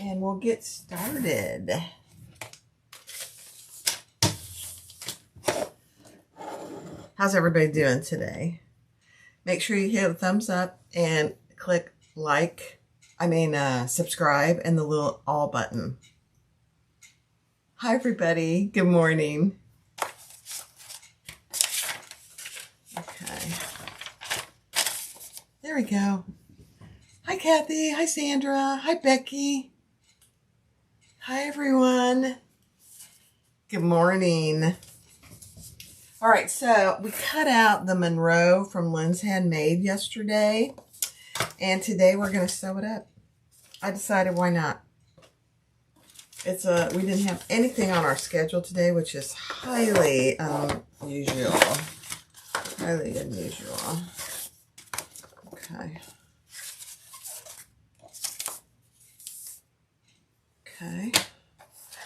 and we'll get started. How's everybody doing today? Make sure you hit a thumbs up and click subscribe and the little all button. Hi everybody, good morning. Okay, there we go. Hi Kathy, hi Sandra, hi Becky. Hi everyone. Good morning. All right, so we cut out the Monroe from Lynn's Handmade yesterday, and today we're going to sew it up. I decided why not. We didn't have anything on our schedule today, which is highly unusual. Highly unusual. Okay. Okay.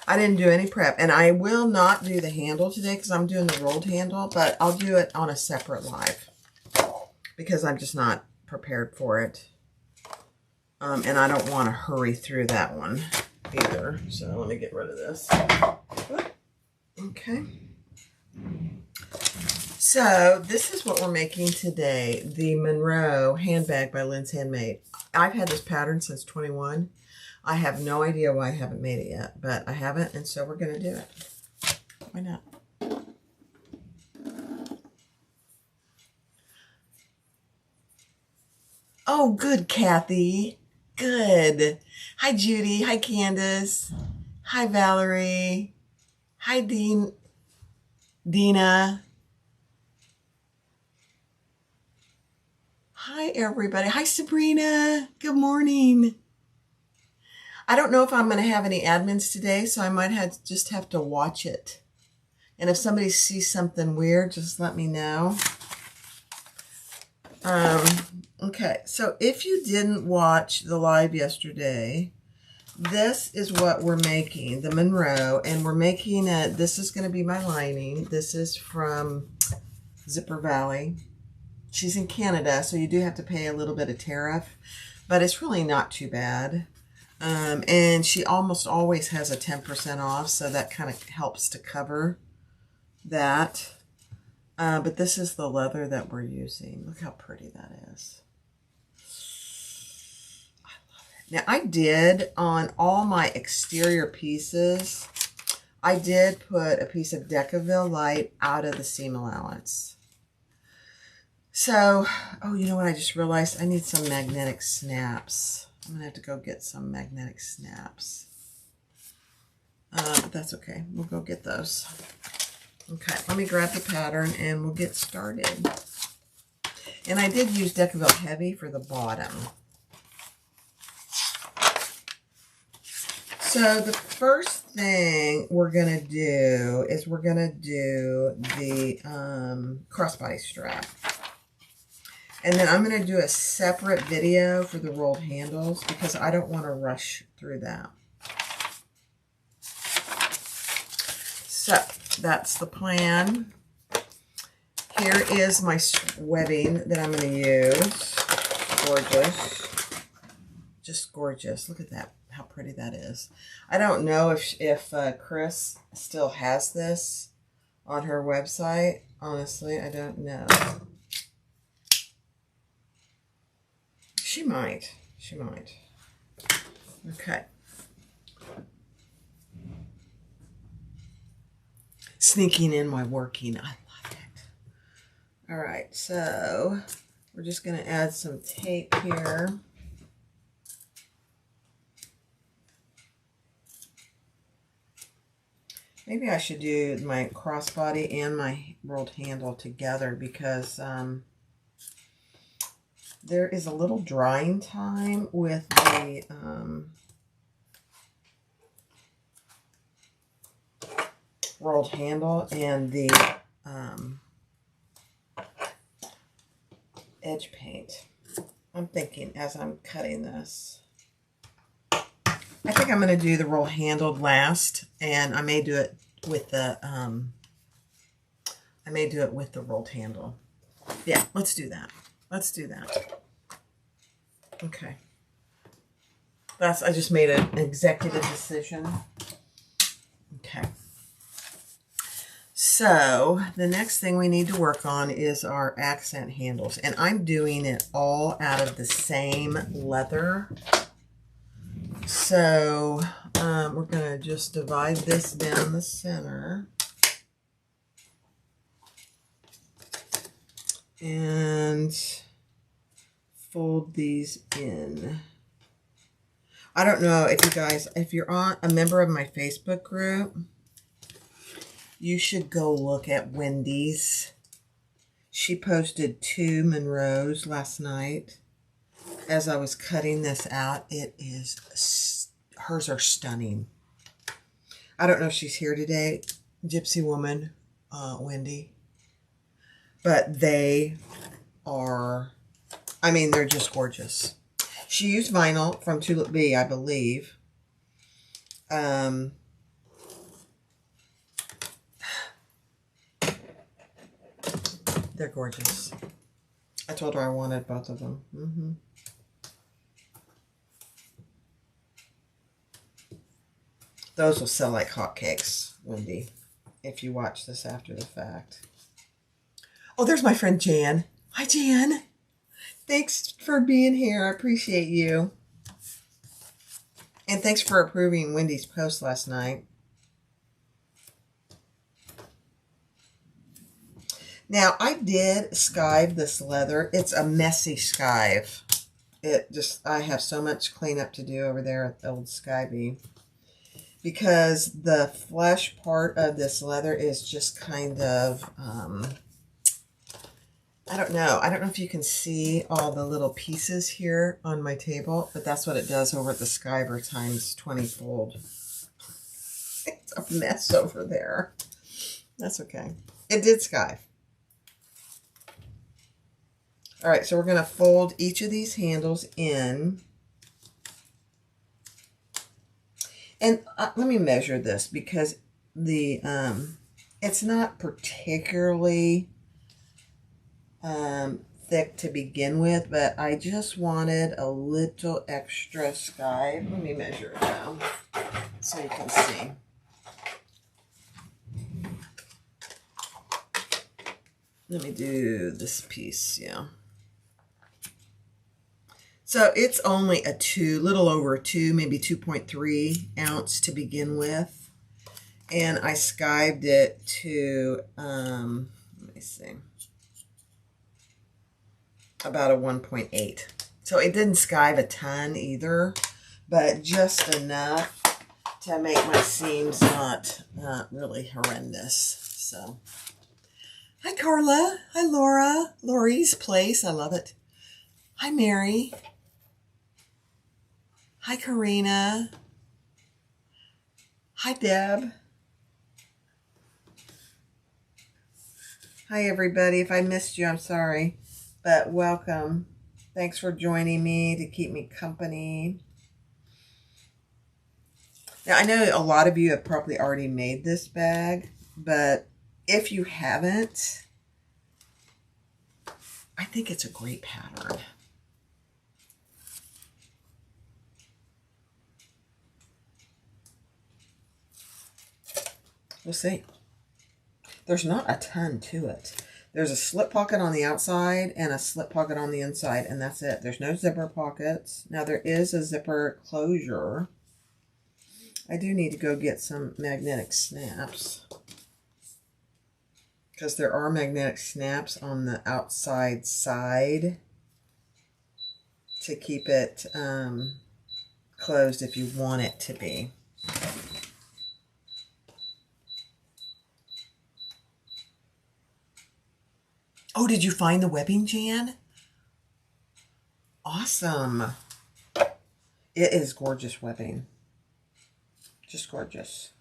I didn't do any prep, and I will not do the handle today because I'm doing the rolled handle, but I'll do it on a separate live because I'm just not prepared for it. And I don't want to hurry through that one either. So let me get rid of this. Okay. So this is what we're making today. The Monroe Handbag by Lynn's Handmade. I've had this pattern since 21. I have no idea why I haven't made it yet, but I haven't, and so we're going to do it. Why not? Oh, good, Kathy. Good. Hi, Judy. Hi, Candace. Hi, Valerie. Hi, Dina. Hi, everybody. Hi, Sabrina. Good morning. I don't know if I'm going to have any admins today, so I might just have to watch it. And if somebody sees something weird, just let me know. Okay, so if you didn't watch the live yesterday, this is what we're making, the Monroe, and we're making it, this is going to be my lining. This is from Zipper Valley. She's in Canada, so you do have to pay a little bit of tariff, but it's really not too bad. And she almost always has a 10% off, so that kind of helps to cover that. But this is the leather that we're using. Look how pretty that is. I love it. Now, I did, on all my exterior pieces, I did put a piece of Decaville Light out of the seam allowance. So, oh, you know what? I just realized I need some magnetic snaps. I'm going to have to go get some magnetic snaps. But that's okay. We'll go get those. Okay, let me grab the pattern and we'll get started. And I did use Decaville Heavy for the bottom. So the first thing we're going to do is we're going to do the crossbody strap. And then I'm going to do a separate video for the rolled handles because I don't want to rush through that. So that's the plan. Here is my webbing that I'm going to use. Gorgeous. Just gorgeous. Look at that. How pretty that is. I don't know if Chris still has this on her website. Honestly, I don't know. She might. She might. Okay. Sneaking in my working. I love it. All right. So we're just going to add some tape here. Maybe I should do my crossbody and my rolled handle together because there is a little drying time with the rolled handle and the edge paint. I'm thinking as I'm cutting this. I think I'm going to do the roll handled last, and I may do it with the rolled handle. Yeah, let's do that. Let's do that. Okay. I just made an executive decision. Okay. So the next thing we need to work on is our accent handles. And I'm doing it all out of the same leather. So we're going to just divide this down the center. And fold these in. I don't know if you guys, if you're a member of my Facebook group, you should go look at Wendy's. She posted 2 Monroes last night. As I was cutting this out, hers are stunning. I don't know if she's here today, Gypsy Woman, Wendy. But they are, I mean, they're just gorgeous. She used vinyl from Tulip Bee, I believe. They're gorgeous. I told her I wanted both of them. Those will sell like hotcakes, Wendy, if you watch this after the fact. Oh, there's my friend Jan. Hi, Jan. Thanks for being here. I appreciate you. And thanks for approving Wendy's post last night. Now, I did skive this leather. It's a messy skive. I have so much cleanup to do over there at the old Skivey. Because the flesh part of this leather is just kind of, I don't know if you can see all the little pieces here on my table, but that's what it does over at the Skiver times 20 fold. It's a mess over there. That's okay. It did skive. All right, so we're going to fold each of these handles in. And let me measure this because it's not particularly thick to begin with, but I just wanted a little extra skive. Let me measure it now so you can see. Let me do this piece, yeah. So it's only a little over a 2, maybe 2.3 ounce to begin with. And I skived it to, let me see, about a 1.8. So it didn't skive a ton either, but just enough to make my seams not really horrendous. So, hi Carla, hi Laura, Lori's Place, I love it. Hi Mary. Hi, Karina. Hi, Deb. Hi, everybody. If I missed you, I'm sorry, but welcome. Thanks for joining me to keep me company. Now, I know a lot of you have probably already made this bag, but if you haven't, I think it's a great pattern. We'll see. There's not a ton to it. There's a slip pocket on the outside and a slip pocket on the inside, and that's it. There's no zipper pockets. Now, there is a zipper closure. I do need to go get some magnetic snaps, because there are magnetic snaps on the outside side to keep it closed if you want it to be. Oh, did you find the webbing, Jan? Awesome. It is gorgeous webbing. Just gorgeous.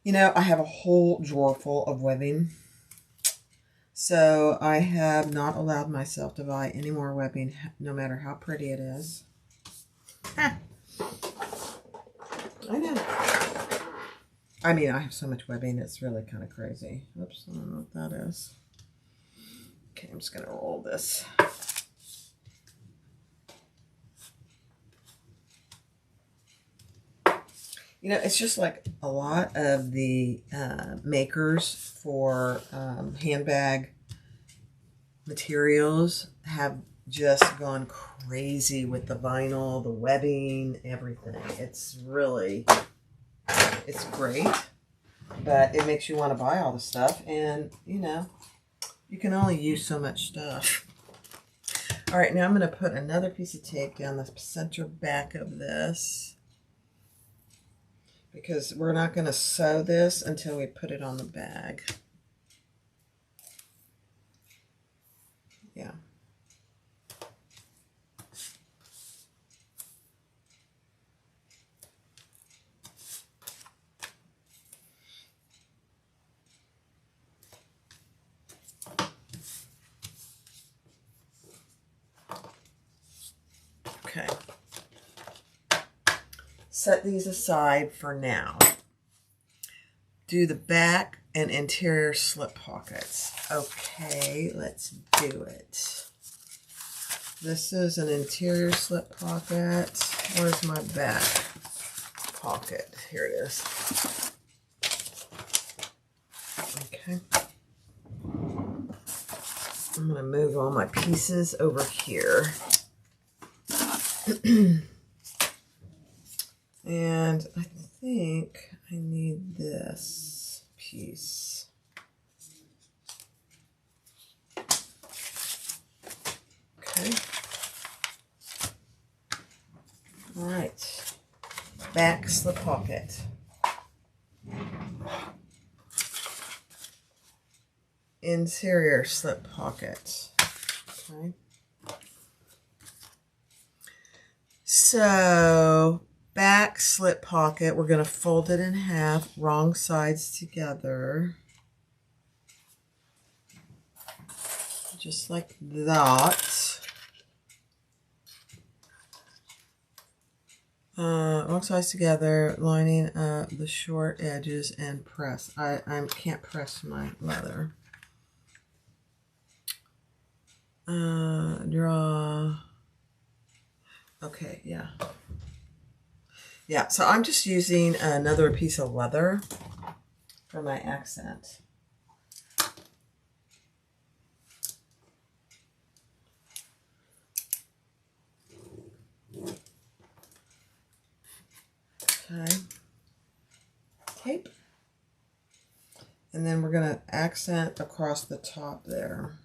You know, I have a whole drawer full of webbing. So I have not allowed myself to buy any more webbing, no matter how pretty it is. I know. I mean, I have so much webbing, it's really kind of crazy. Oops, I don't know what that is. Okay, I'm just going to roll this. You know, it's just like a lot of the makers for handbag materials have just gone crazy with the vinyl, the webbing, everything. It's really, it's great, but it makes you want to buy all the stuff, and you know, you can only use so much stuff. All right, now I'm going to put another piece of tape down the center back of this, because we're not going to sew this until we put it on the bag. Yeah. Okay. Set these aside for now. Do the back and interior slip pockets. Okay, let's do it. This is an interior slip pocket. Where's my back pocket? Here it is. Okay. I'm going to move all my pieces over here. And I think I need this piece. Okay. All right. Back slip pocket. Interior slip pocket. Okay. So, back slip pocket, we're going to fold it in half, wrong sides together. Just like that. Wrong sides together, lining up the short edges and press. I can't press my leather. Draw. Okay, yeah. Yeah, so I'm just using another piece of leather for my accent. Okay. Tape. And then we're going to accent across the top there.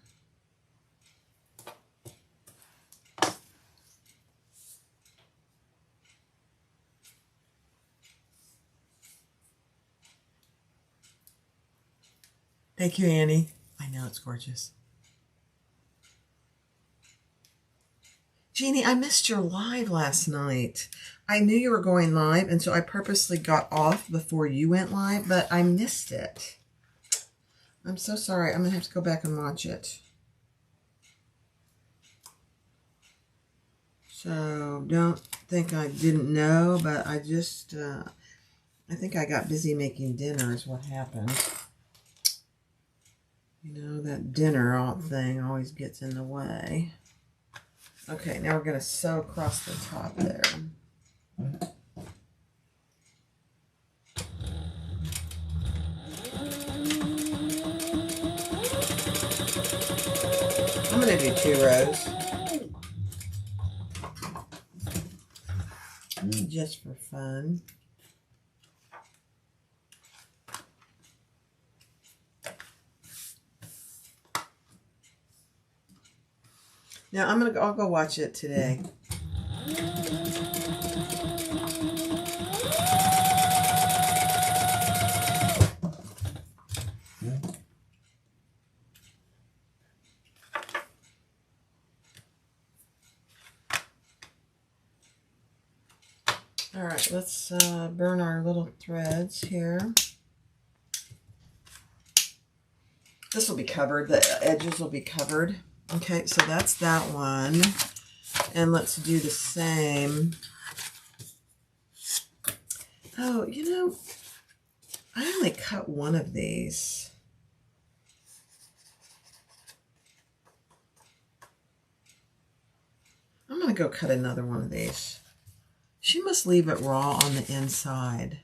Thank you, Annie. I know, it's gorgeous. Jeannie, I missed your live last night. I knew you were going live, and so I purposely got off before you went live, but I missed it. I'm so sorry. I'm going to have to go back and watch it. So don't think I didn't know, but I just, I think I got busy making dinner is what happened. You know, that dinner thing always gets in the way. Okay, now we're going to sew across the top there. I'm going to do 2 rows. Just for fun. Now I'll go watch it today. All right, let's burn our little threads here. This will be covered. The edges will be covered. Okay, so that's that one. And let's do the same. Oh, you know, I only cut one of these. going to go cut another one of these. She must leave it raw on the inside.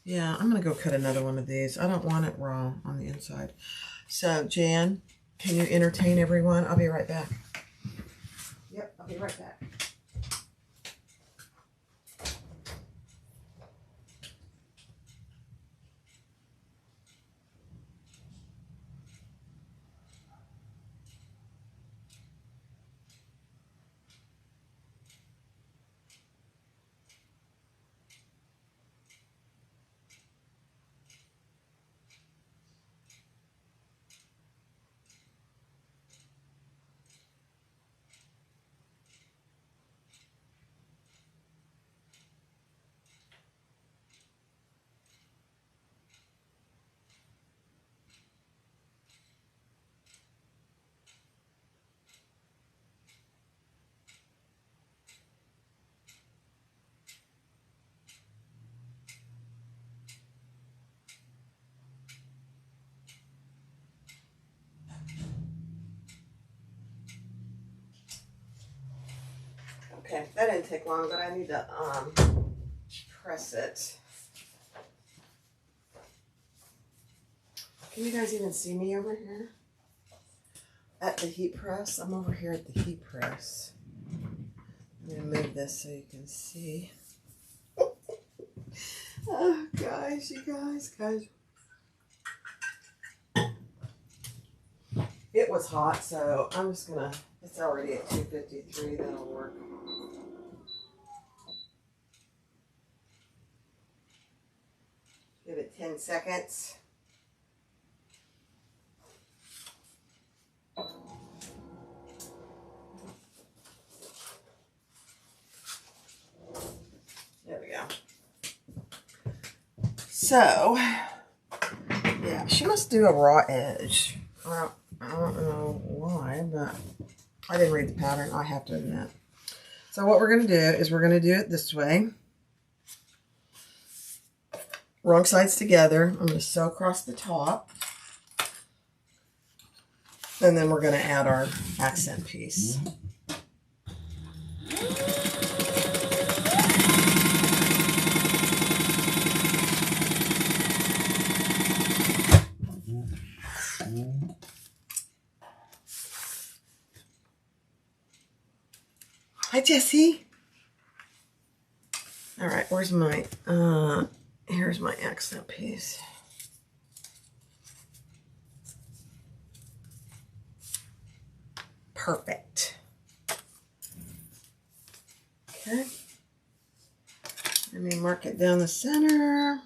Yeah, I'm going to go cut another one of these. I don't want it raw on the inside. So, Jan, can you entertain everyone? I'll be right back. Yep, I'll be right back. Okay, that didn't take long, but I need to press it. Can you guys even see me over here? At the heat press? I'm over here at the heat press. I'm going to move this so you can see. Oh, guys, you guys. It was hot, so I'm just going to, it's already at 253, that'll work. Give it 10 seconds. There we go. So, yeah, she must do a raw edge. I don't know why, but I didn't read the pattern, I have to admit. So what we're going to do is we're going to do it this way. Wrong sides together. I'm going to sew across the top. And then we're going to add our accent piece. Hi, Jessie. All right, where's my, here's my accent piece. Perfect. Okay. Let me mark it down the center.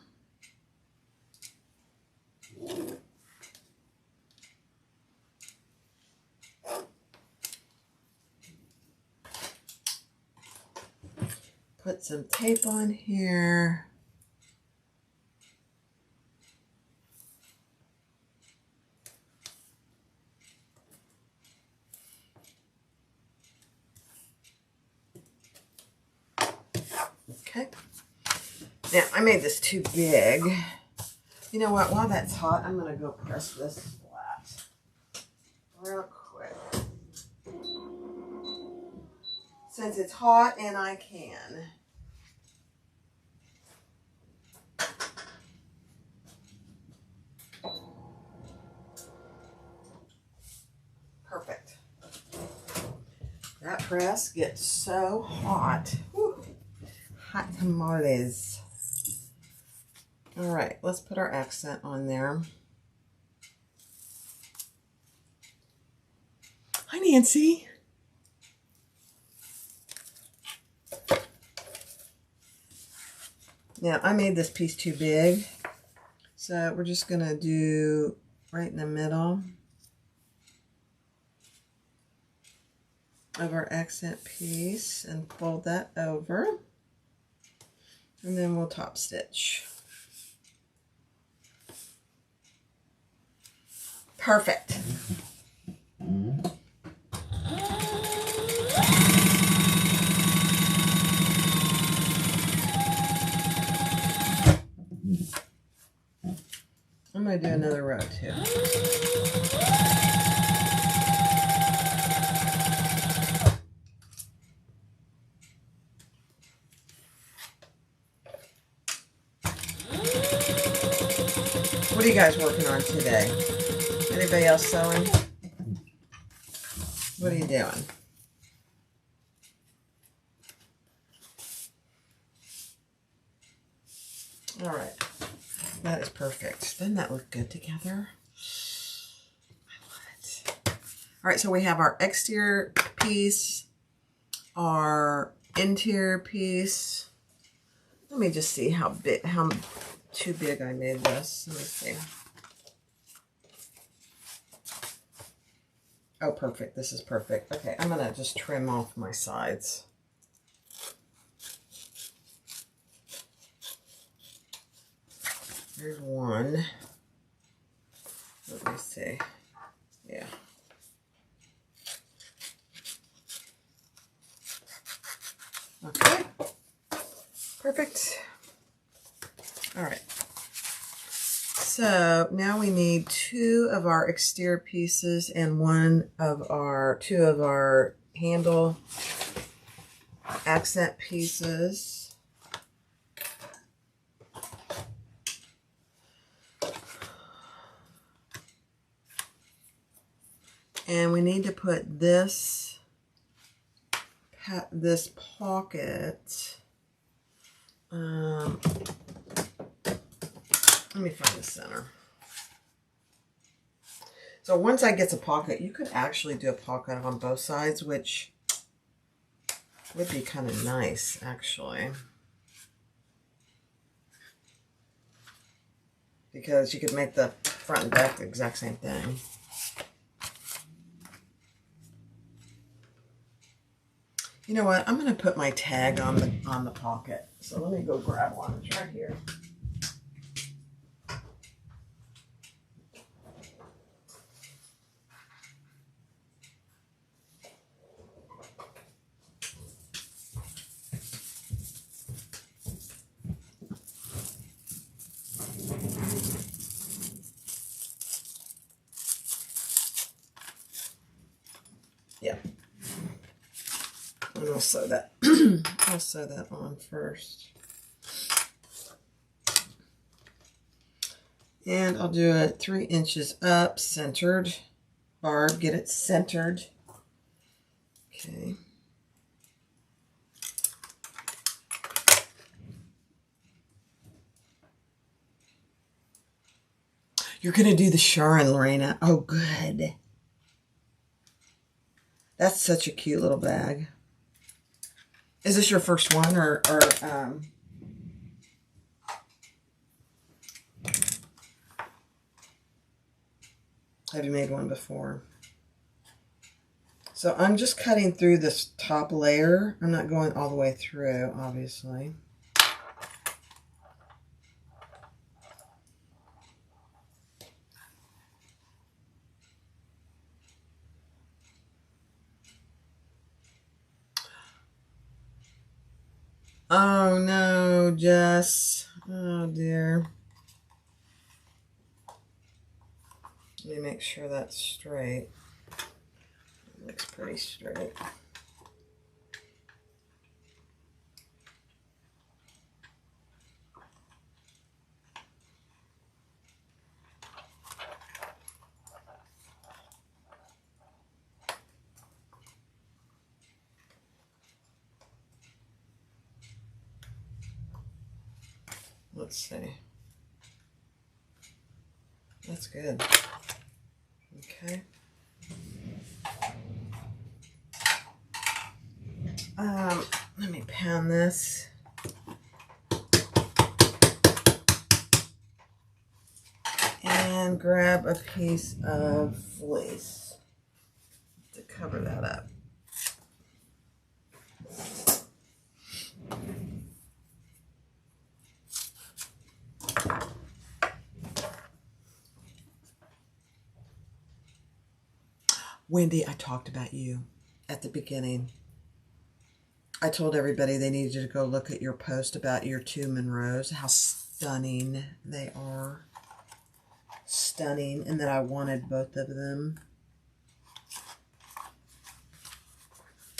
Put some tape on here. Okay. Now, I made this too big. You know what? While that's hot, I'm going to go press this flat real quick. Since it's hot and I can. Perfect. That press gets so hot. Whew. Hot tamales. All right, let's put our accent on there. Hi, Nancy. Now, I made this piece too big, so we're just going to do right in the middle of our accent piece and fold that over, and then we'll top stitch. Perfect. I'm going to do another row too. What are you guys working on today? Anybody else sewing? What are you doing? All right. That is perfect. Doesn't that look good together? I love it. All right, so we have our exterior piece, our interior piece. Let me just see how too big I made this. Let me see. Oh, perfect. This is perfect. Okay, I'm going to just trim off my sides. There's one. Let me see. Yeah. Okay. Perfect. All right. So now we need two of our exterior pieces and two of our handle accent pieces. And we need to put this pocket. Let me find the center. So once I get the pocket, you could actually do a pocket on both sides, which would be kind of nice, actually. Because you could make the front and back the exact same thing. You know what? I'm going to put my tag on the pocket. So let me go grab one. It's right here. Yeah. And I'll sew that. I'll sew that on first. And I'll do it 3 inches up, centered. Barb, get it centered. Okay. You're going to do the Sharon, Lorena. Oh, good. That's such a cute little bag. Is this your first one or have you made one before? So I'm just cutting through this top layer. I'm not going all the way through, obviously. Oh no, Jess. Oh dear. Let me make sure that's straight. It looks pretty straight. Let's see. That's good. Okay. Let me pan this. And grab a piece of fleece to cover that up. Wendy, I talked about you at the beginning. I told everybody they needed to go look at your post about your 2 Monroes, how stunning they are. stunning and that I wanted both of them.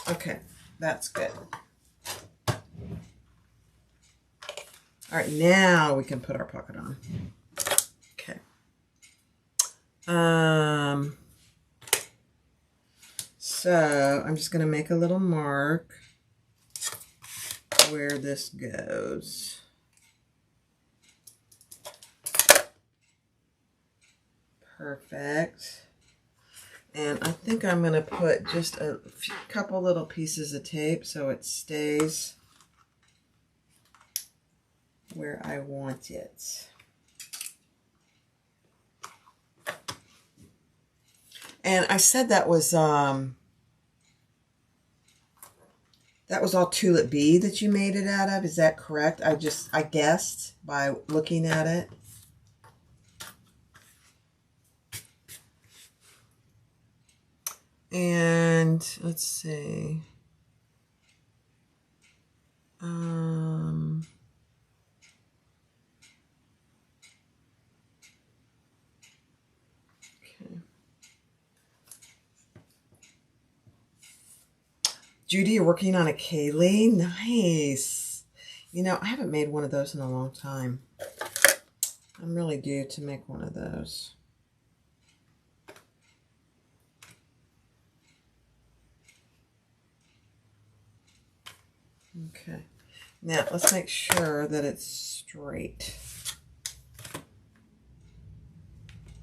Okay, that's good. All right, now we can put our pocket on. Okay. So I'm just going to make a little mark where this goes. Perfect. And I think I'm going to put just a couple little pieces of tape so it stays where I want it. And I said that was all tulip bead that you made it out of. Is that correct? I guessed by looking at it. And let's see. Okay. Judy, you're working on a Kaylee? Nice. You know, I haven't made one of those in a long time. I'm really due to make one of those. Okay. Now, let's make sure that it's straight.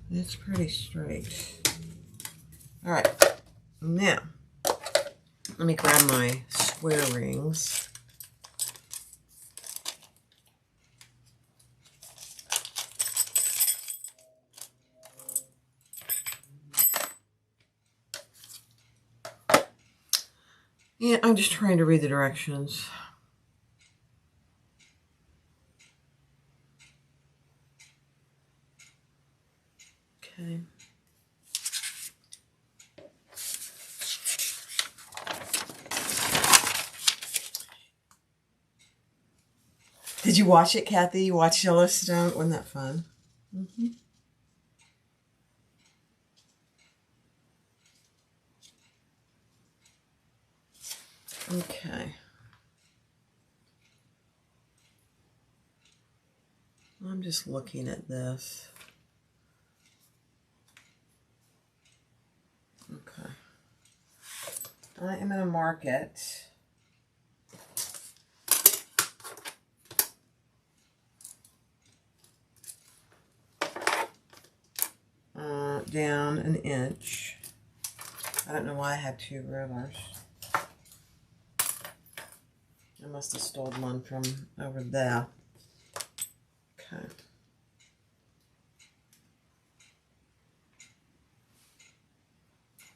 It's pretty straight. All right. Now, let me grab my square rings. Yeah, I'm just trying to read the directions. Okay. Did you watch it, Kathy? You watched Yellowstone? Wasn't that fun? Mm-hmm. Okay. I'm just looking at this. Okay. I am going to mark it. Down an inch. I don't know why I have two rulers. I must have stolen one from over there. Okay.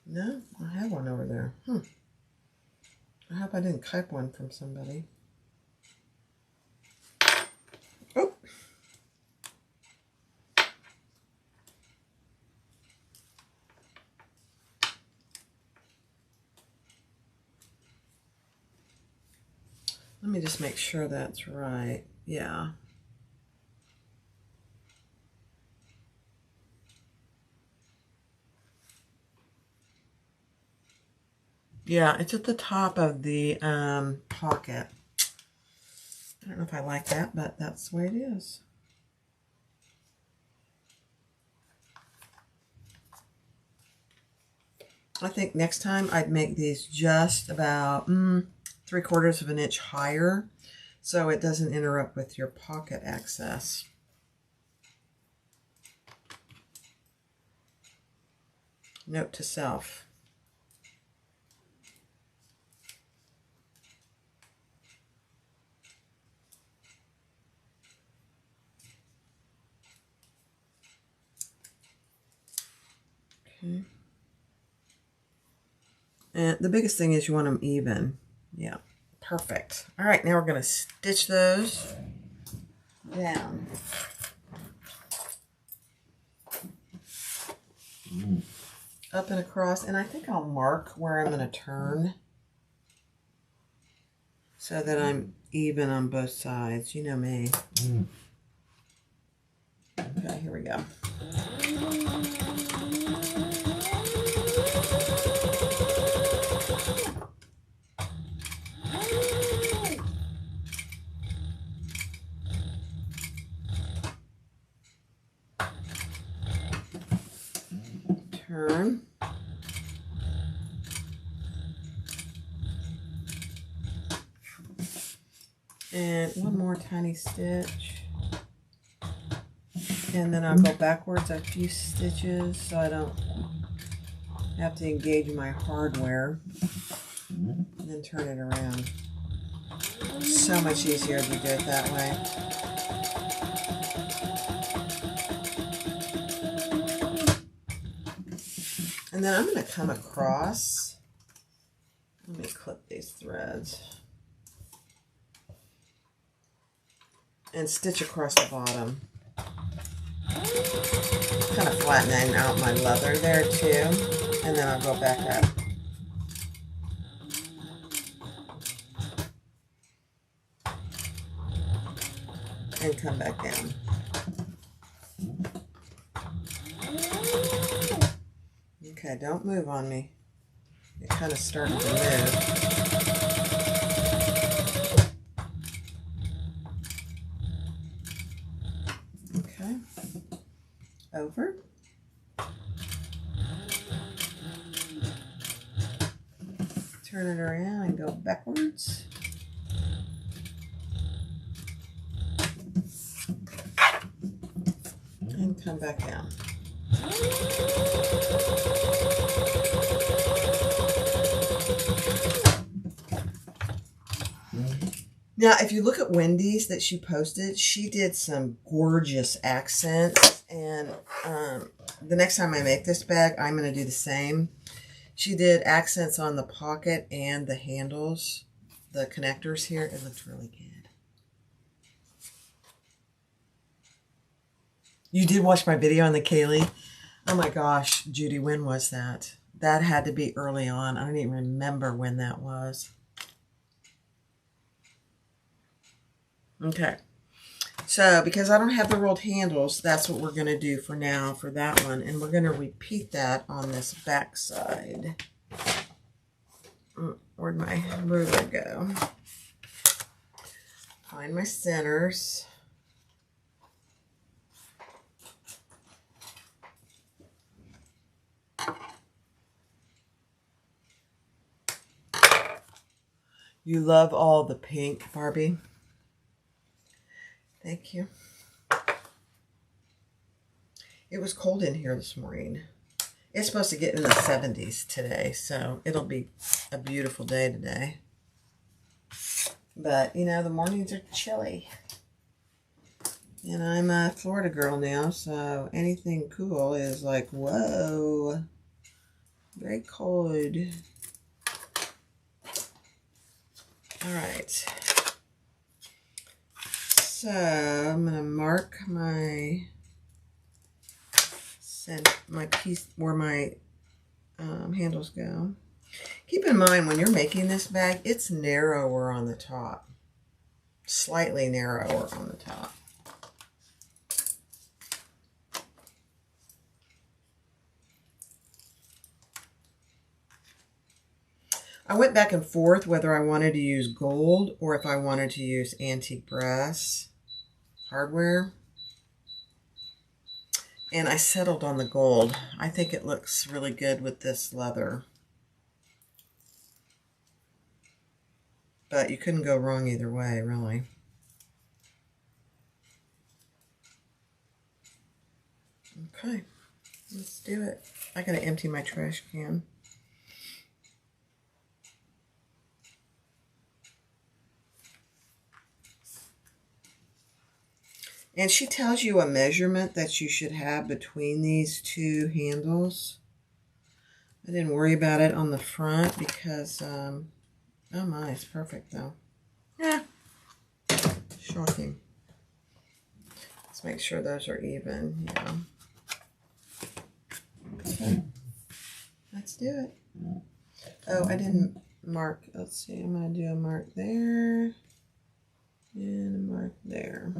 No, I have one over there. I hope I didn't keep one from somebody. Oh. Let me just make sure that's right. Yeah. Yeah, it's at the top of the pocket. I don't know if I like that, but that's the way it is. I think next time I'd make these just about 3/4 of an inch higher so it doesn't interrupt with your pocket access. Note to self. Okay. And the biggest thing is you want them even. Yeah, perfect. All right, now we're going to stitch those down. Up and across, and I think I'll mark where I'm going to turn so that I'm even on both sides. You know me. Okay, here we go. Turn. And one more tiny stitch. And then I'll go backwards a few stitches so I don't have to engage my hardware. And then turn it around. So much easier to do it that way. And then I'm going to come across. Let me clip these threads. And stitch across the bottom. Kind of flattening out my leather there too. And then I'll go back up. And come back down. Okay, don't move on me. It kind of starting to move. Okay. Over. Turn it around and go backwards. And come back down. Now, if you look at Wendy's that she posted, she did some gorgeous accents. And the next time I make this bag, I'm going to do the same. She did accents on the pocket and the handles, the connectors here. It looks really good. You did watch my video on the Kaylee? Oh my gosh, Judy, when was that? That had to be early on. I don't even remember when that was. Okay. So, because I don't have the rolled handles, that's what we're going to do for now for that one. And we're going to repeat that on this back side. Where'd my ruler go? Find my centers. You love all the pink, Barbie. Thank you. It was cold in here this morning. It's supposed to get in the 70s today, so it'll be a beautiful day today. But, you know, the mornings are chilly. And I'm a Florida girl now, so anything cool is like, whoa, very cold. All right. So I'm going to mark my piece where my handles go. Keep in mind when you're making this bag, it's narrower on the top, slightly narrower on the top. I went back and forth whether I wanted to use gold or if I wanted to use antique brass hardware. And I settled on the gold. I think it looks really good with this leather. But you couldn't go wrong either way, really. Okay, let's do it. I gotta empty my trash can. And she tells you a measurement that you should have between these two handles. I didn't worry about it on the front because, oh my, it's perfect though. Yeah, shocking. Let's make sure those are even, yeah. Okay, let's do it. Oh, I didn't mark. Let's see, I'm going to do a mark there and a mark there.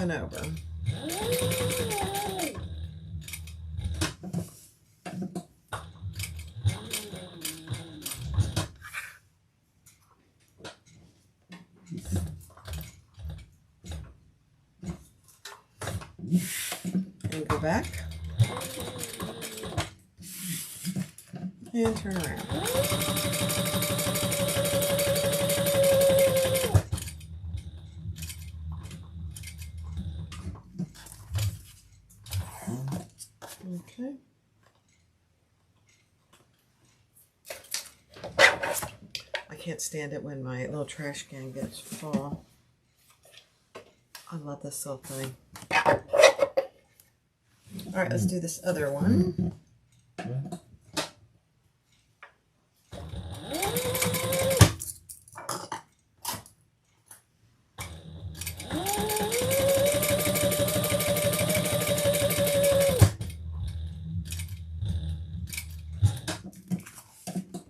and over. And go back. And turn around. Okay. I can't stand it when my little trash can gets full. I love this little thing. All right, let's do this other one.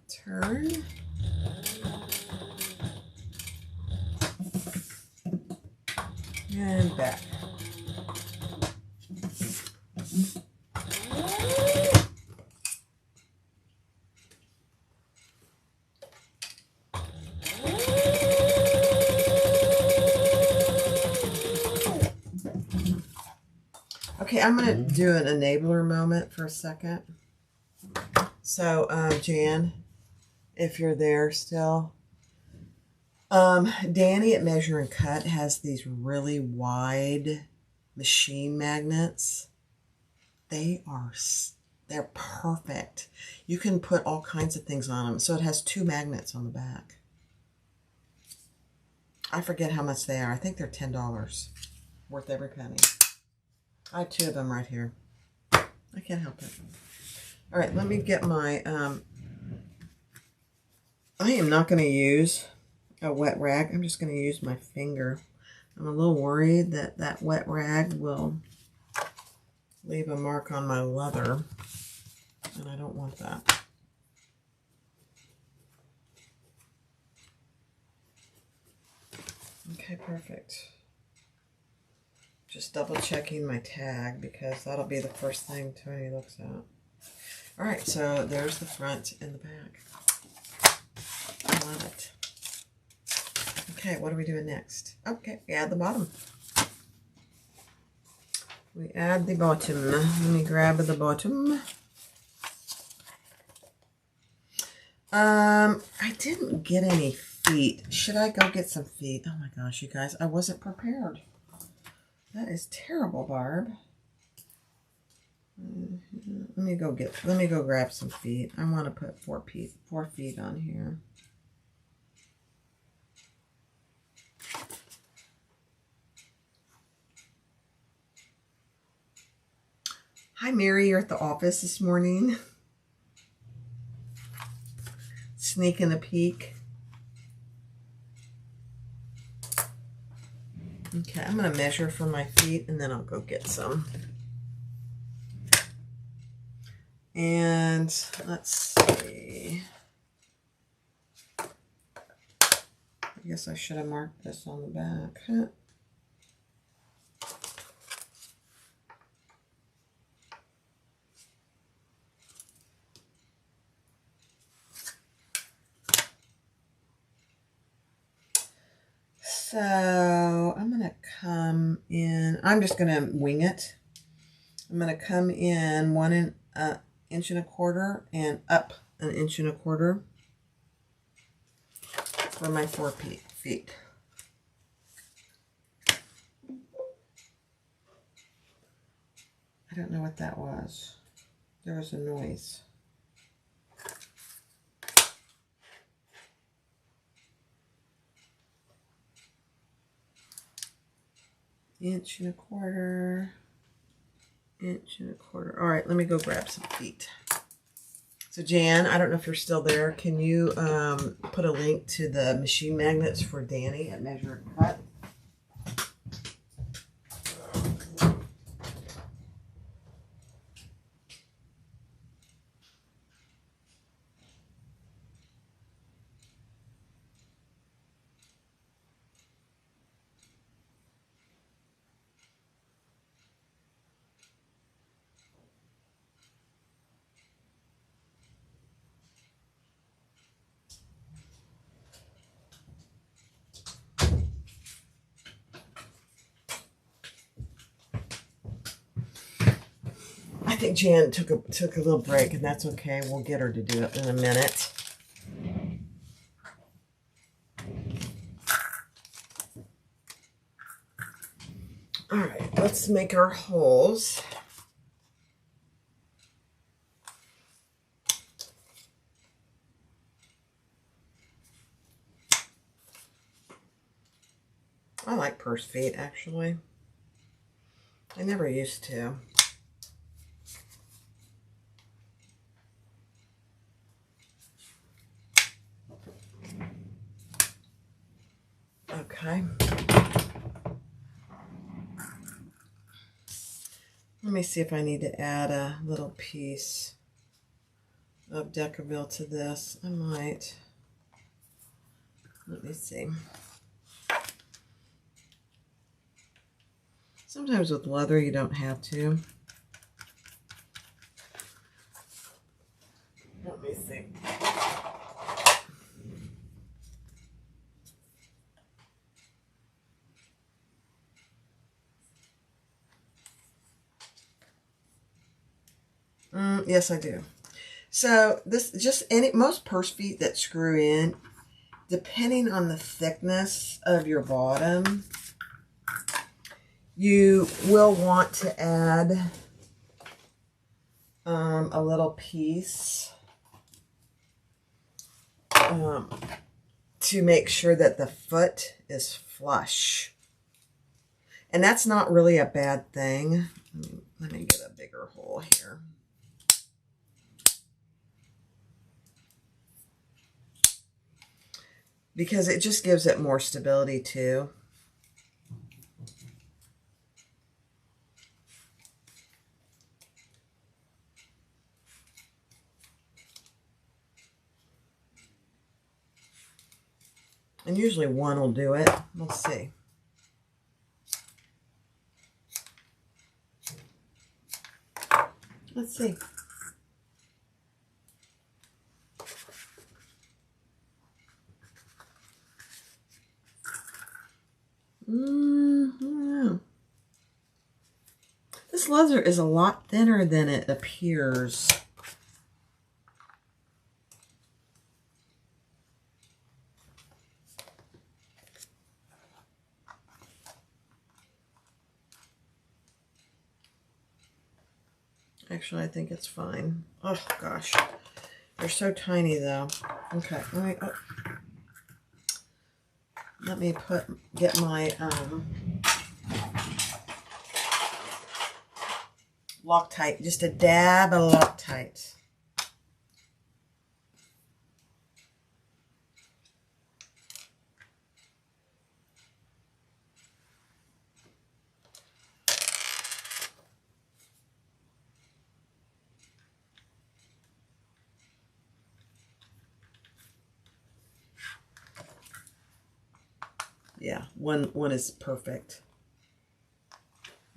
Turn. And back. Okay, I'm going to do an enabler moment for a second. So, Jan, if you're there still, Danny at Measure and Cut has these really wide machine magnets. They're perfect. You can put all kinds of things on them. So it has 2 magnets on the back. I forget how much they are. I think they're $10. Worth every penny. I have 2 of them right here. I can't help it. All right, let me get my, I am not going to use a wet rag. I'm just going to use my finger. I'm a little worried that that wet rag will leave a mark on my leather, and I don't want that. Okay, perfect. Just double checking my tag because that'll be the first thing Tony looks at. All right, so there's the front and the back. I love it. Okay, what are we doing next? Okay, we add the bottom. We add the bottom. Let me grab the bottom. I didn't get any feet. Should I go get some feet? Oh my gosh, you guys, I wasn't prepared. That is terrible, Barb. Let me go grab some feet. I want to put 4 feet on here. Hi, Mary. You're at the office this morning. Sneaking a peek. Okay, I'm going to measure for my feet and then I'll go get some. And let's see. I guess I should have marked this on the back. Huh? So I'm going to come in, I'm just going to wing it. I'm going to come in 1 inch and a quarter and up 1 inch and a quarter for my 4 feet. I don't know what that was. There was a noise. Inch and a quarter. Inch and a quarter. All right, let me go grab some feet. So Jan, I don't know if you're still there. Can you put a link to the machine magnets for Danny at Measure and Cut? I think Jan took a little break, and that's okay. We'll get her to do it in a minute. All right, let's make our holes. I like purse feet, actually. I never used to. Okay. Let me see if I need to add a little piece of Decaville to this. I might. Let me see. Sometimes with leather you don't have to. Let me see. Yes, I do. So this just most purse feet that screw in, depending on the thickness of your bottom, you will want to add a little piece to make sure that the foot is flush. And that's not really a bad thing. Let me get a bigger hole here. Because it just gives it more stability too. And usually one will do it. We'll see. Let's see. I don't know. This leather is a lot thinner than it appears. Actually, I think it's fine. Oh, gosh. They're so tiny, though. Okay, let me get my Loctite. Just a dab of Loctite. Yeah, one is perfect.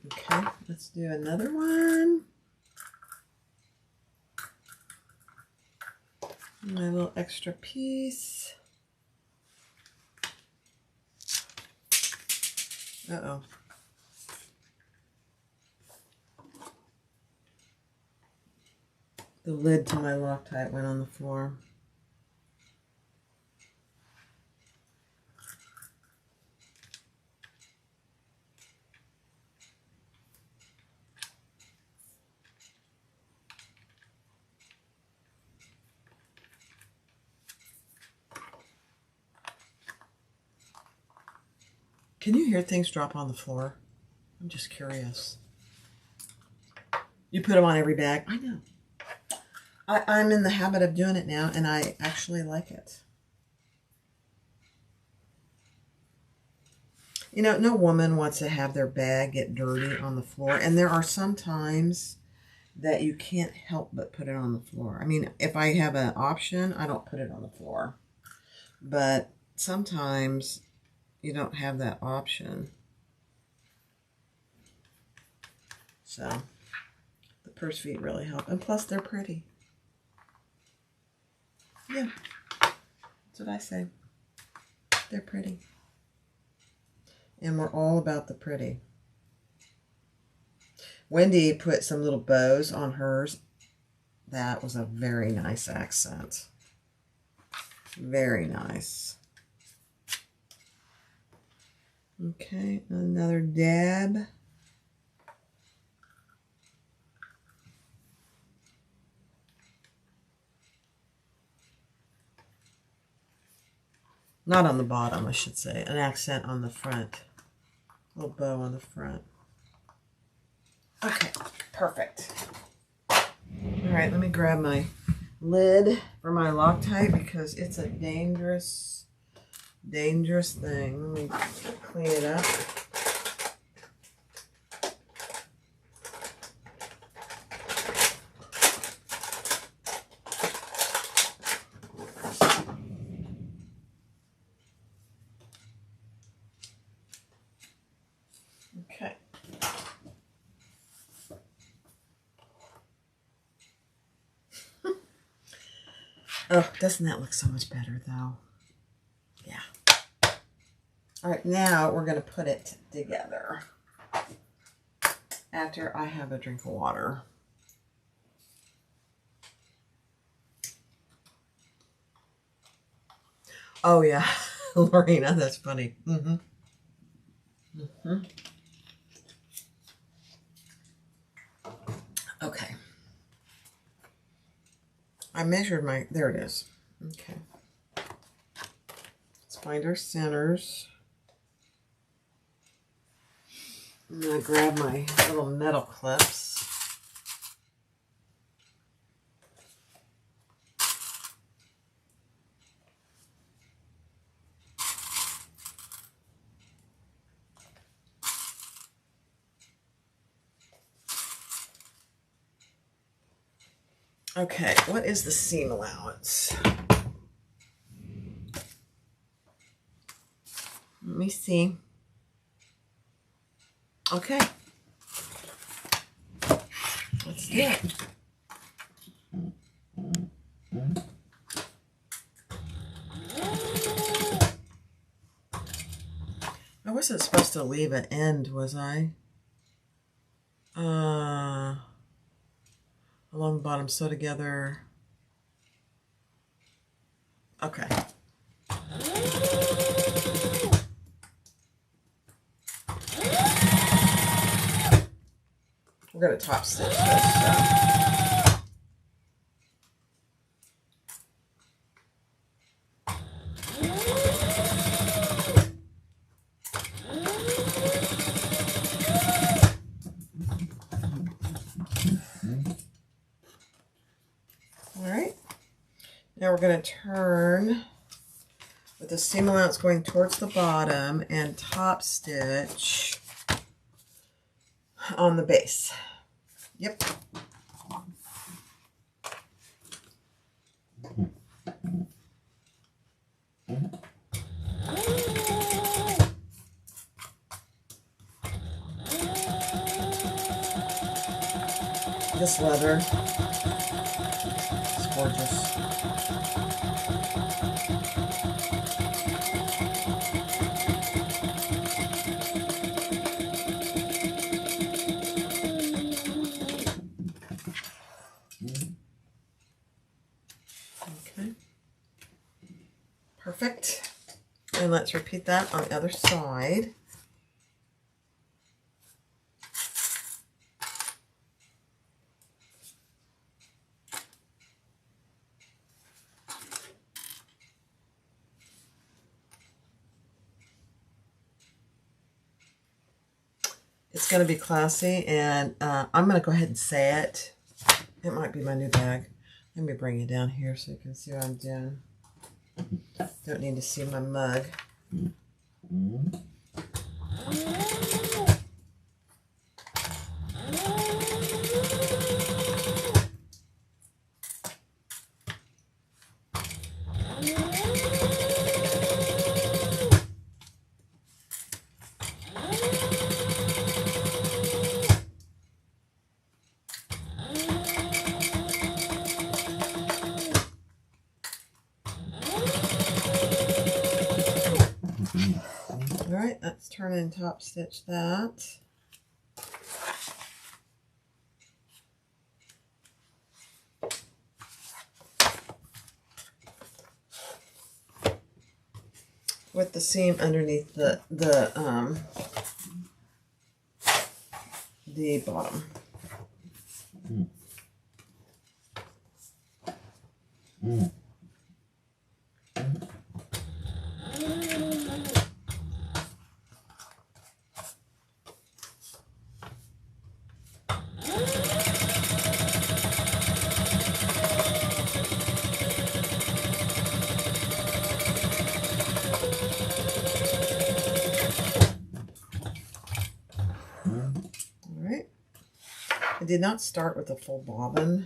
Okay, let's do another one. My little extra piece. Uh-oh. The lid to my Loctite went on the floor. Can you hear things drop on the floor? I'm just curious. You put them on every bag? I know. I'm in the habit of doing it now, and I actually like it. You know, no woman wants to have their bag get dirty on the floor, and there are some times that you can't help but put it on the floor. I mean, if I have an option, I don't put it on the floor. But sometimes you don't have that option. So the purse feet really help. And plus they're pretty. Yeah, that's what I say. They're pretty. And we're all about the pretty. Wendy put some little bows on hers. That was a very nice accent. Very nice. Okay, another dab. Not on the bottom, I should say. An accent on the front. A little bow on the front. Okay, perfect. All right, let me grab my lid for my Loctite because it's a dangerous thing. Let me clean it up. Okay. Oh, doesn't that look so much better though? Yeah. All right, now we're going to put it together after I have a drink of water. Oh yeah, Lorena, that's funny. Okay. I measured my, there it is. Okay. Let's find our centers. I'm going to grab my little metal clips. Okay, what is the seam allowance? Let me see. Okay. Let's do it. I wasn't supposed to leave an end, was I? Along the bottom, sew together. Okay. We're going to top stitch this. Alright, now we're going to turn with the seam allowance going towards the bottom and top stitch on the base. Yep. This leather is gorgeous. Okay. Perfect. And let's repeat that on the other side. It's going to be classy, and I'm going to go ahead and say it. It might be my new bag. Let me bring you down here so you can see what I'm doing. Don't need to see my mug. Alright, let's turn and top stitch that. with the seam underneath the bottom. I did not start with a full bobbin.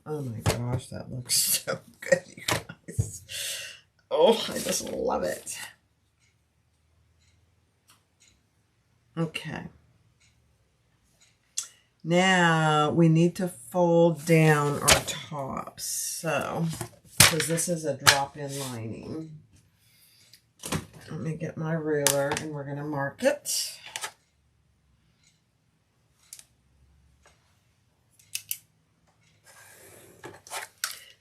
Oh my gosh, that looks so good, you guys. Oh, I just love it. Okay. Now we need to fold down our tops. So, because this is a drop-in lining. Let me get my ruler and we're going to mark it.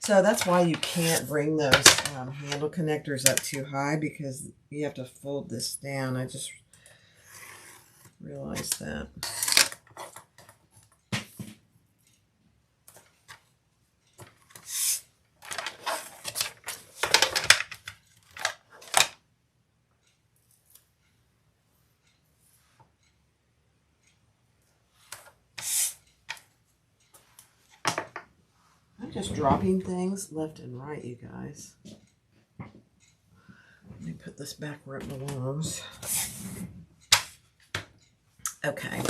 So that's why you can't bring those handle connectors up too high, because you have to fold this down. I just realized that. I'm just dropping things left and right, you guys. Let me put this back where it belongs. Okay.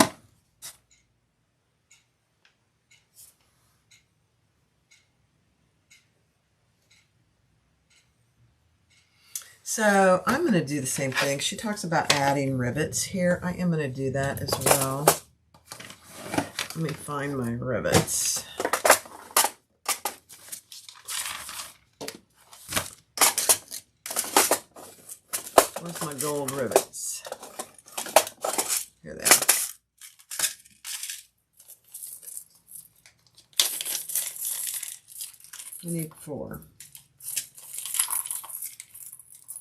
So I'm going to do the same thing. She talks about adding rivets here. I am going to do that as well. Let me find my rivets. Where's my gold rivets? Here they are. I need 4.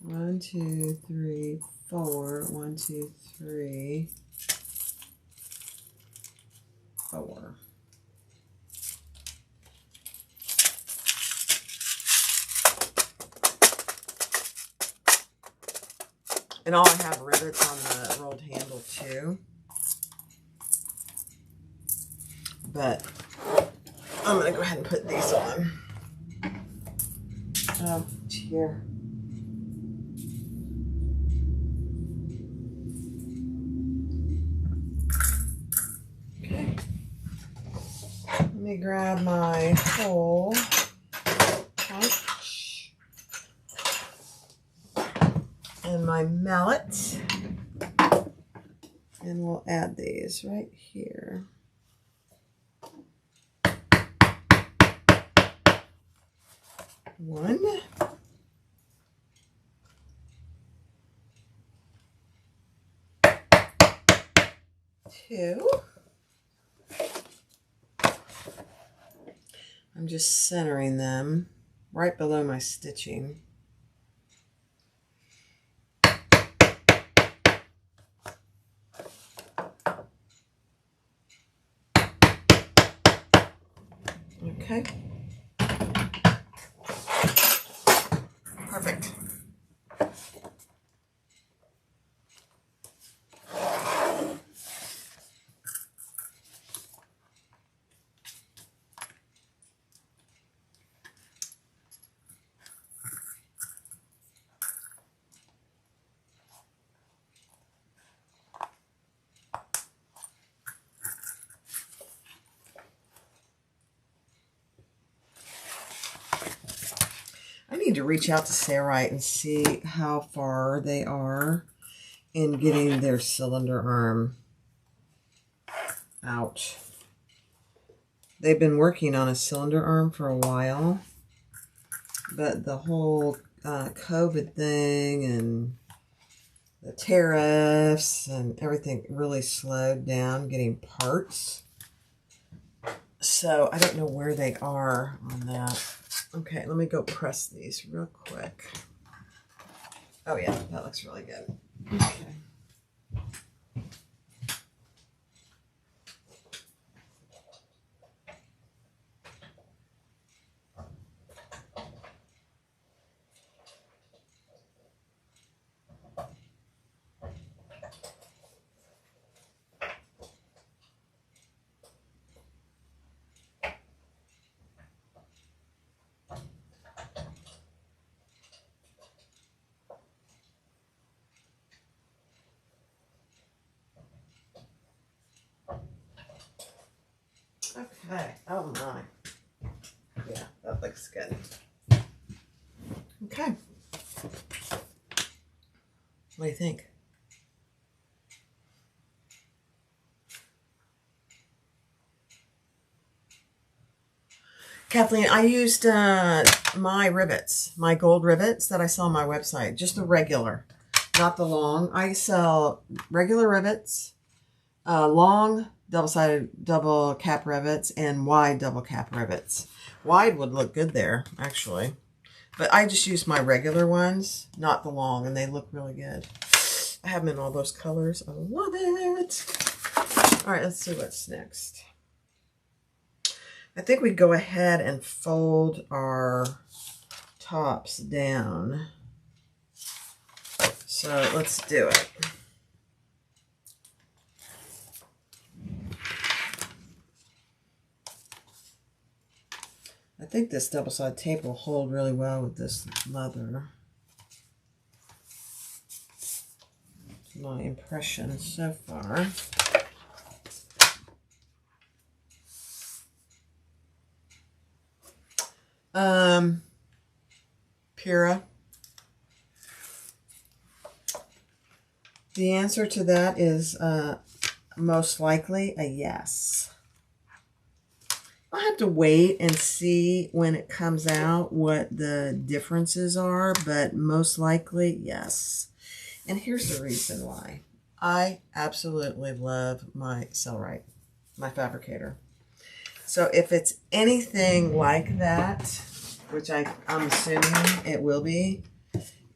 1, 2, 3, 4. 1, 2, 3, 4. And I'll have rivets on the rolled handle too. But I'm going to go ahead and put these on. Oh, here. Okay. Let me grab my hole punch and my mallet, and we'll add these right here. One. 2. I'm just centering them right below my stitching. Okay. Perfect. I need to reach out to Sarite and see how far they are in getting their cylinder arm out. They've been working on a cylinder arm for a while, but the whole COVID thing and the tariffs and everything really slowed down getting parts. So I don't know where they are on that. Okay, let me go press these real quick. Oh yeah, that looks really good. Okay. Okay, oh my. Yeah, that looks good. Okay. What do you think? Kathleen, I used my rivets, my gold rivets that I sell on my website, just the regular, not the long. I sell regular rivets, long double-sided double cap rivets, and wide double cap rivets. Wide would look good there, actually. But I just use my regular ones, not the long, and they look really good. I have them in all those colors. I love it. All right, let's see what's next. I think we go ahead and fold our tops down. So let's do it. I think this double-sided tape will hold really well with this leather. My impression so far. Pura. The answer to that is most likely a yes. I'll have to wait and see when it comes out what the differences are, but most likely yes. And here's the reason why. I absolutely love my Cellrite, my fabricator. So if it's anything like that, which I'm assuming it will be,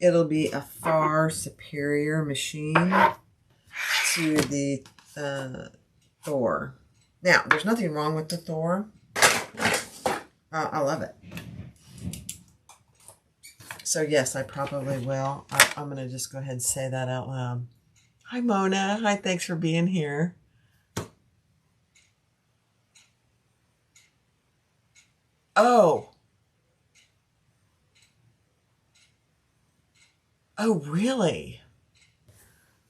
it'll be a far superior machine to the Thor. Now, there's nothing wrong with the Thor. I love it. So yes, I probably will. I'm going to just go ahead and say that out loud. Hi, Mona. Hi, thanks for being here. Oh. Oh, really?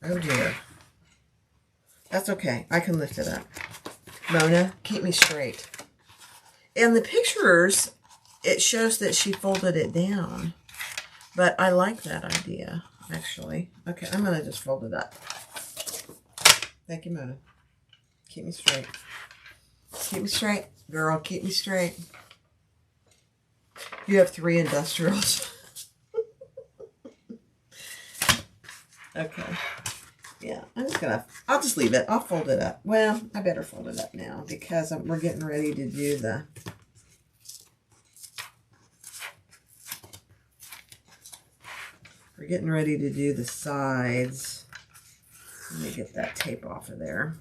Oh, dear. That's okay. I can lift it up. Mona, keep me straight. In the pictures, it shows that she folded it down. But I like that idea, actually. Okay, I'm going to just fold it up. Thank you, Mona. Keep me straight. Keep me straight. Girl, keep me straight. You have 3 industrials. Okay. Yeah, I'll just leave it. I'll fold it up. Well, I better fold it up now because we're getting ready to do the... We're getting ready to do the sides. Let me get that tape off of there.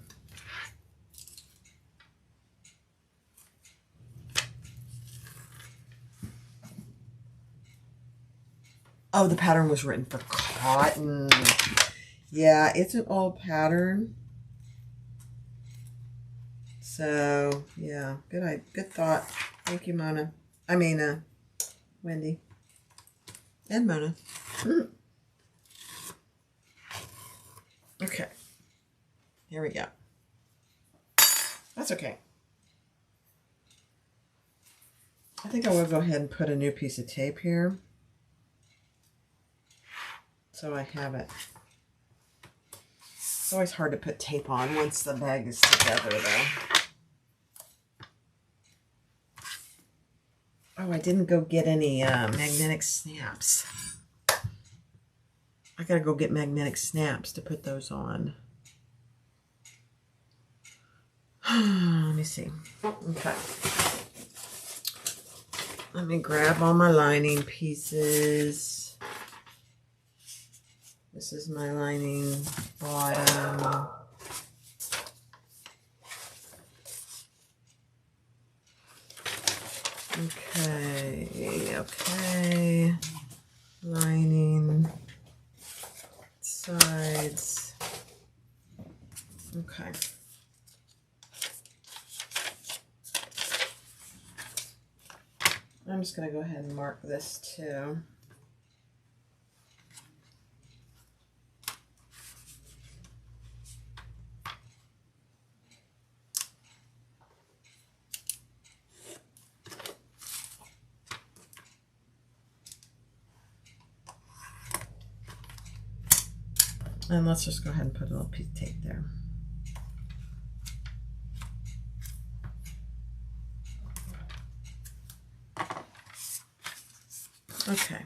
Oh, the pattern was written for cotton. Yeah, it's an old pattern. So, yeah, good thought. Thank you, Mona. I mean, Wendy. And Mona. Okay. Here we go. That's okay. I think I will go ahead and put a new piece of tape here. So I have it. It's always hard to put tape on once the bag is together, though. Oh, I didn't go get any magnetic snaps. I gotta go get magnetic snaps to put those on. Let me see. Okay. Let me grab all my lining pieces. This is my lining bottom. Okay. Lining, sides. Okay. I'm just going to go ahead and mark this too. And let's just go ahead and put a little piece of tape there. Okay.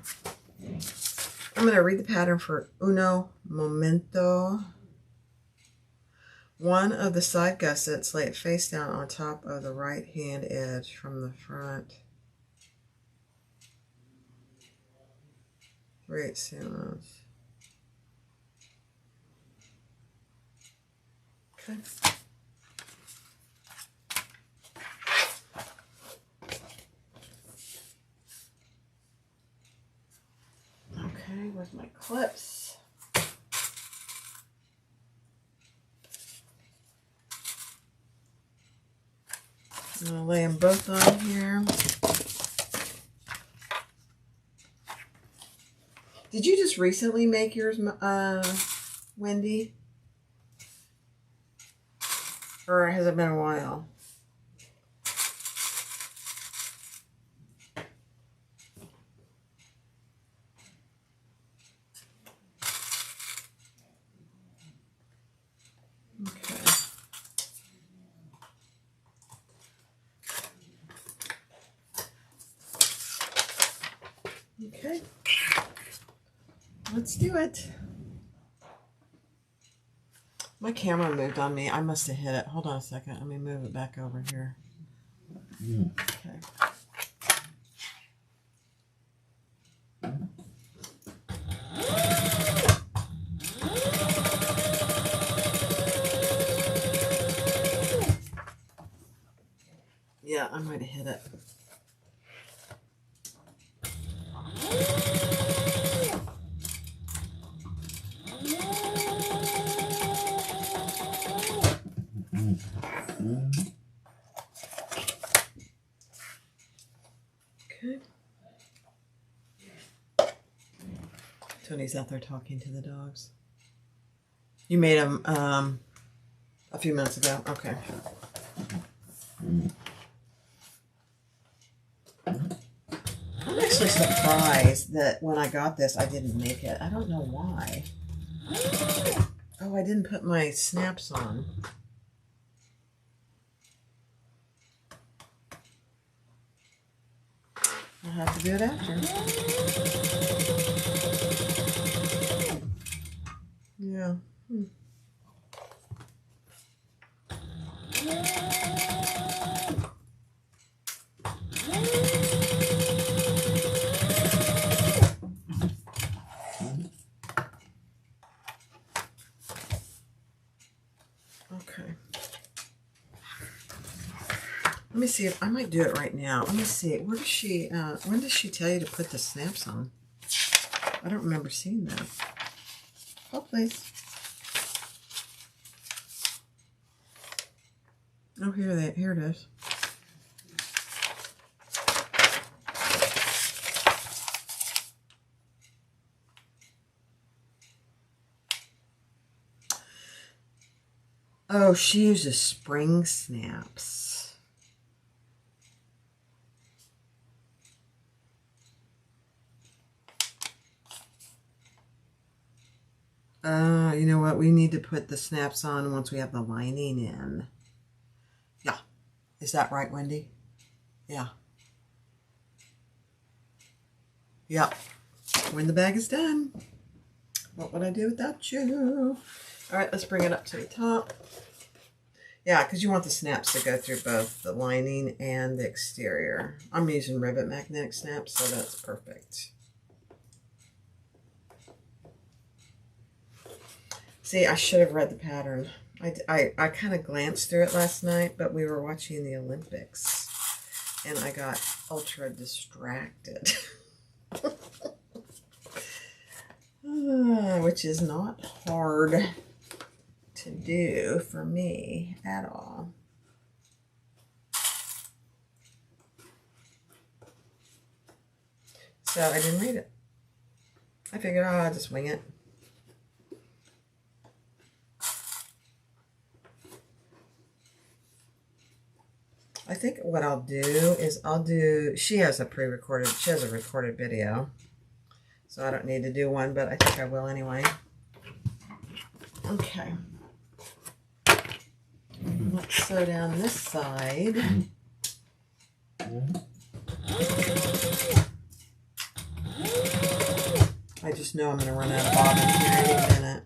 I'm going to read the pattern for uno momento. One of the side gussets, lay it face down on top of the right hand edge from the front. 3/8 seams. Okay. Okay, where's my clips? I'm going to lay them both on here. Did you just recently make yours, Wendy? Or has it been a while? Okay, let's do it. My camera moved on me. I must have hit it. Hold on a second. Let me move it back over here. Okay. Yeah, I might have hit it. Okay. Tony's out there talking to the dogs. You made them a few minutes ago. Okay. I'm actually surprised that when I got this, I didn't make it. I don't know why. Oh, I didn't put my snaps on. I'll have to do it after. Yeah. Okay. Let me see if I might do it right now. Let me see. Where does she? When does she tell you to put the snaps on? I don't remember seeing that. Oh, please. Oh, here it is. Oh, she uses spring snaps. You know what? We need to put the snaps on once we have the lining in. Yeah. Is that right, Wendy? Yeah. Yeah. When the bag is done. What would I do without you? All right, let's bring it up to the top. Yeah, because you want the snaps to go through both the lining and the exterior. I'm using rivet magnetic snaps, so that's perfect. See, I should have read the pattern. I kind of glanced through it last night, but we were watching the Olympics, and I got ultra distracted. Which is not hard to do for me at all. So I didn't read it. I figured, oh, I'll just wing it. I think what I'll do is she has a recorded video. So I don't need to do one, but I think I will anyway. Okay. Let's sew down this side. I just know I'm going to run out of bobbins here any minute.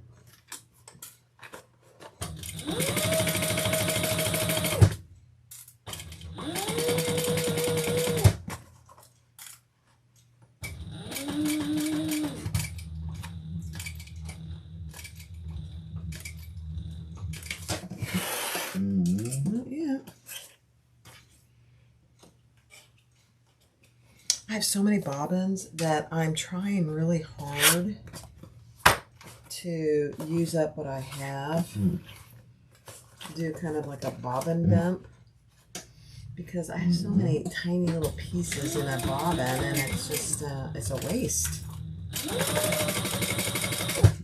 I have so many bobbins that I'm trying really hard to use up what I have. Do kind of like a bobbin dump, because I have so many tiny little pieces in a bobbin, and it's just it's a waste,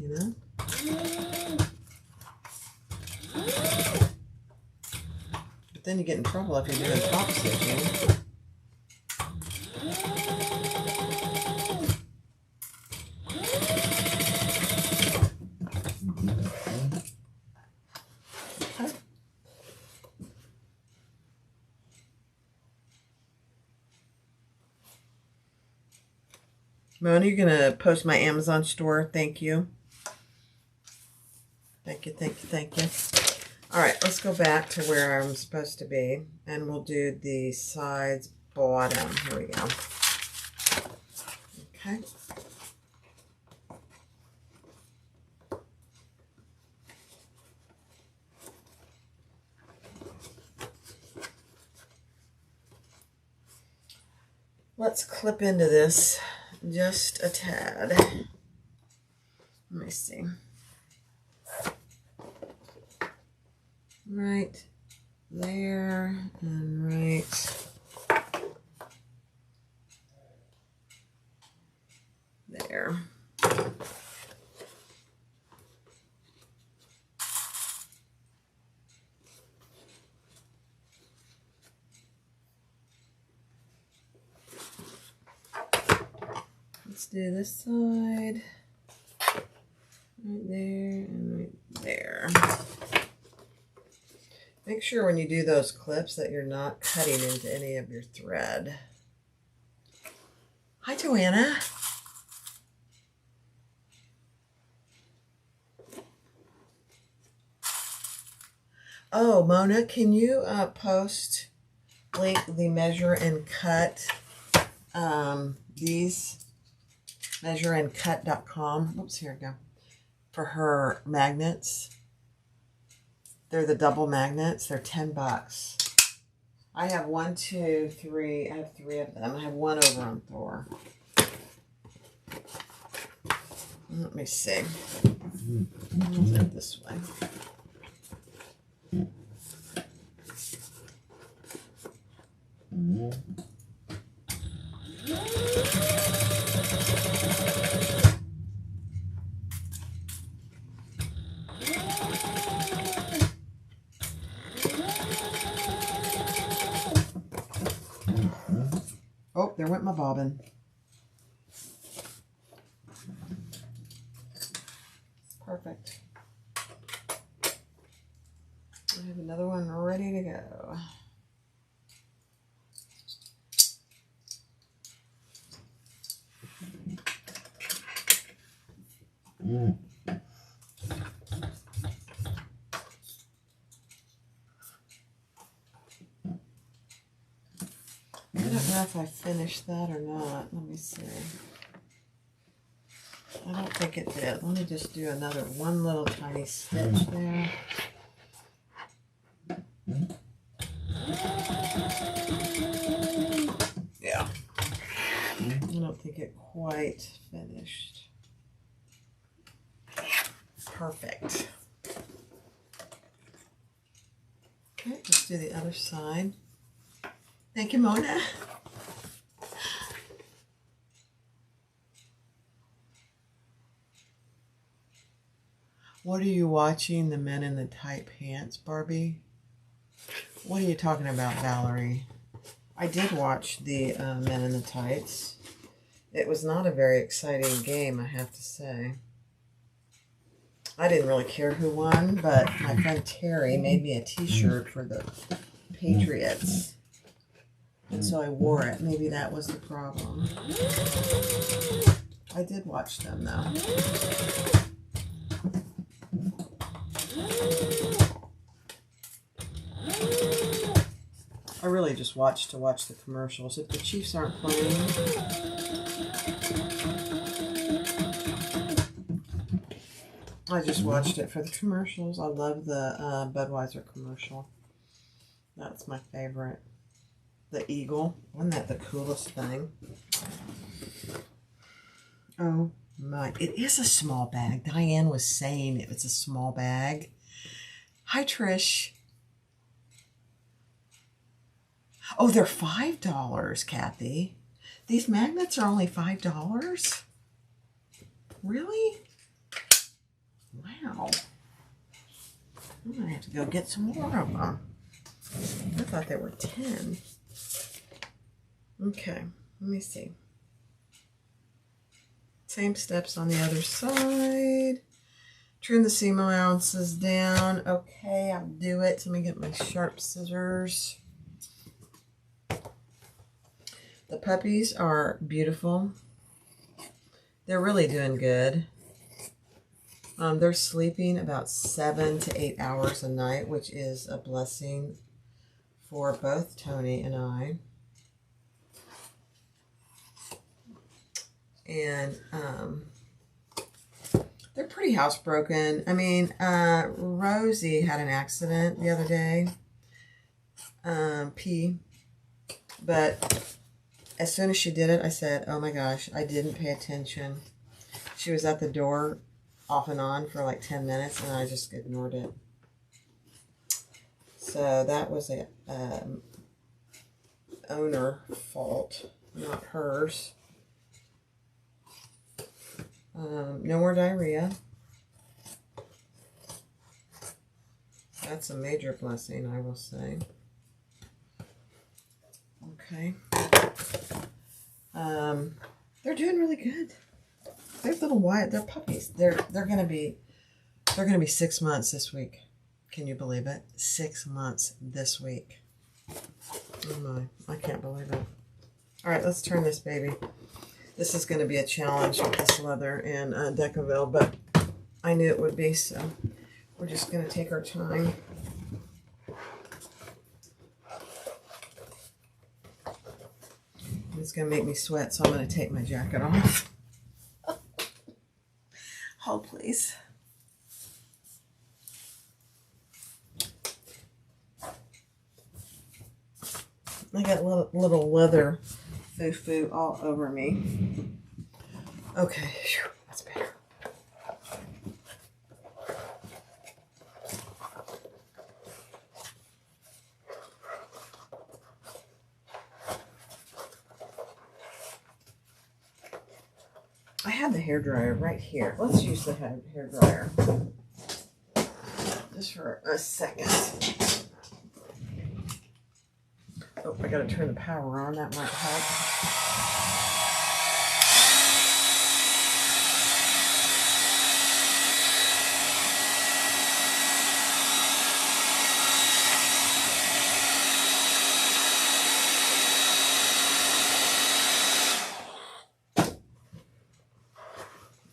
you know. But then you get in trouble if you're doing top stitching. Mona, you're going to post my Amazon store. Thank you. Thank you, thank you, thank you. All right, let's go back to where I'm supposed to be, and we'll do the sides bottom. Here we go. Okay. Let's clip into this just a tad. Let me see. Right there and right there. Let's do this side, right there and right there. Make sure when you do those clips that you're not cutting into any of your thread. Hi, Joanna. Oh, Mona, can you link the measure and cut these? Measureandcut.com. Oops, here we go. For her magnets. They're the double magnets. They're $10. I have 1, 2, 3. I have 3 of them. I have one over on Thor. Let me see. I'll do it this way. Oh, there went my bobbin. Perfect. I have another one ready to go. if I finished that or not. Let me see. I don't think it did. Let me just do another one little tiny stitch there. Yeah. I don't think it quite finished. Perfect. Okay, let's do the other side. Thank you, Mona. What are you watching, The Men in the Tight Pants, Barbie? What are you talking about, Valerie? I did watch the Men in the Tights. It was not a very exciting game, I have to say. I didn't really care who won, but my friend Terry made me a t-shirt for the Patriots. And so I wore it. Maybe that was the problem. I did watch them, though. I really just watch to watch the commercials. If the Chiefs aren't playing, I just watched it for the commercials. I love the Budweiser commercial. That's my favorite. The eagle. Wasn't that the coolest thing? Oh my. It is a small bag. Diane was saying it was a small bag. Hi, Trish. Oh, they're $5, Kathy. These magnets are only $5? Really? Wow. I'm going to have to go get some more of them. I thought they were 10. Okay, let me see. Same steps on the other side. Trim the seam allowances down. Okay, I'll do it. So let me get my sharp scissors. The puppies are beautiful. They're really doing good. They're sleeping about 7 to 8 hours a night, which is a blessing for both Tony and I. And they're pretty housebroken. I mean, Rosie had an accident the other day. But as soon as she did it, I said, oh my gosh, I didn't pay attention. She was at the door off and on for like 10 minutes, and I just ignored it. So that was a owner fault, not hers. No more diarrhea. That's a major blessing, I will say. Okay. They're doing really good. They're little white. They're puppies. They're gonna be 6 months this week. Can you believe it? 6 months this week. Oh my! I can't believe it. All right, let's turn this baby. This is going to be a challenge with this leather and Decaville, but I knew it would be, so we're just going to take our time. It's going to make me sweat, so I'm going to take my jacket off. Hold, please. I got little leather foo-foo all over me. Okay, that's better. I have the hairdryer right here. Let's use the hairdryer just for a second. Oh, I gotta turn the power on. That might help.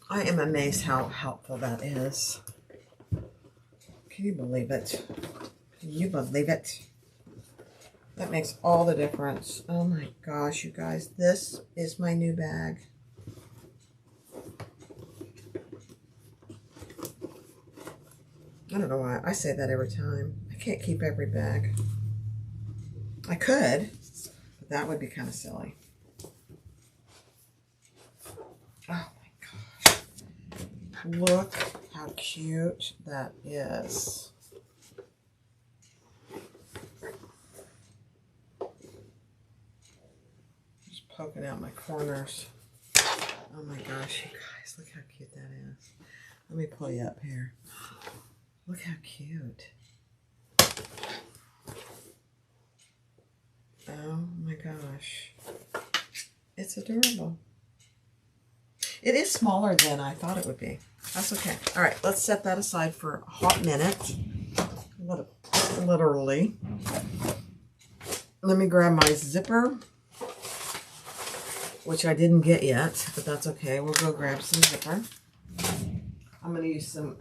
I am amazed how helpful that is. Can you believe it? Can you believe it? That makes all the difference. Oh my gosh, you guys. This is my new bag. I don't know why. I say that every time. I can't keep every bag. I could, but that would be kind of silly. Oh my gosh. Look how cute that is. Just poking out my corners. Oh my gosh, you guys. Look how cute that is. Let me pull you up here. Look how cute. Oh my gosh. It's adorable. It is smaller than I thought it would be. That's okay. All right, let's set that aside for a hot minute. Literally. Let me grab my zipper, which I didn't get yet, but that's okay. We'll go grab some zipper. I'm going to use some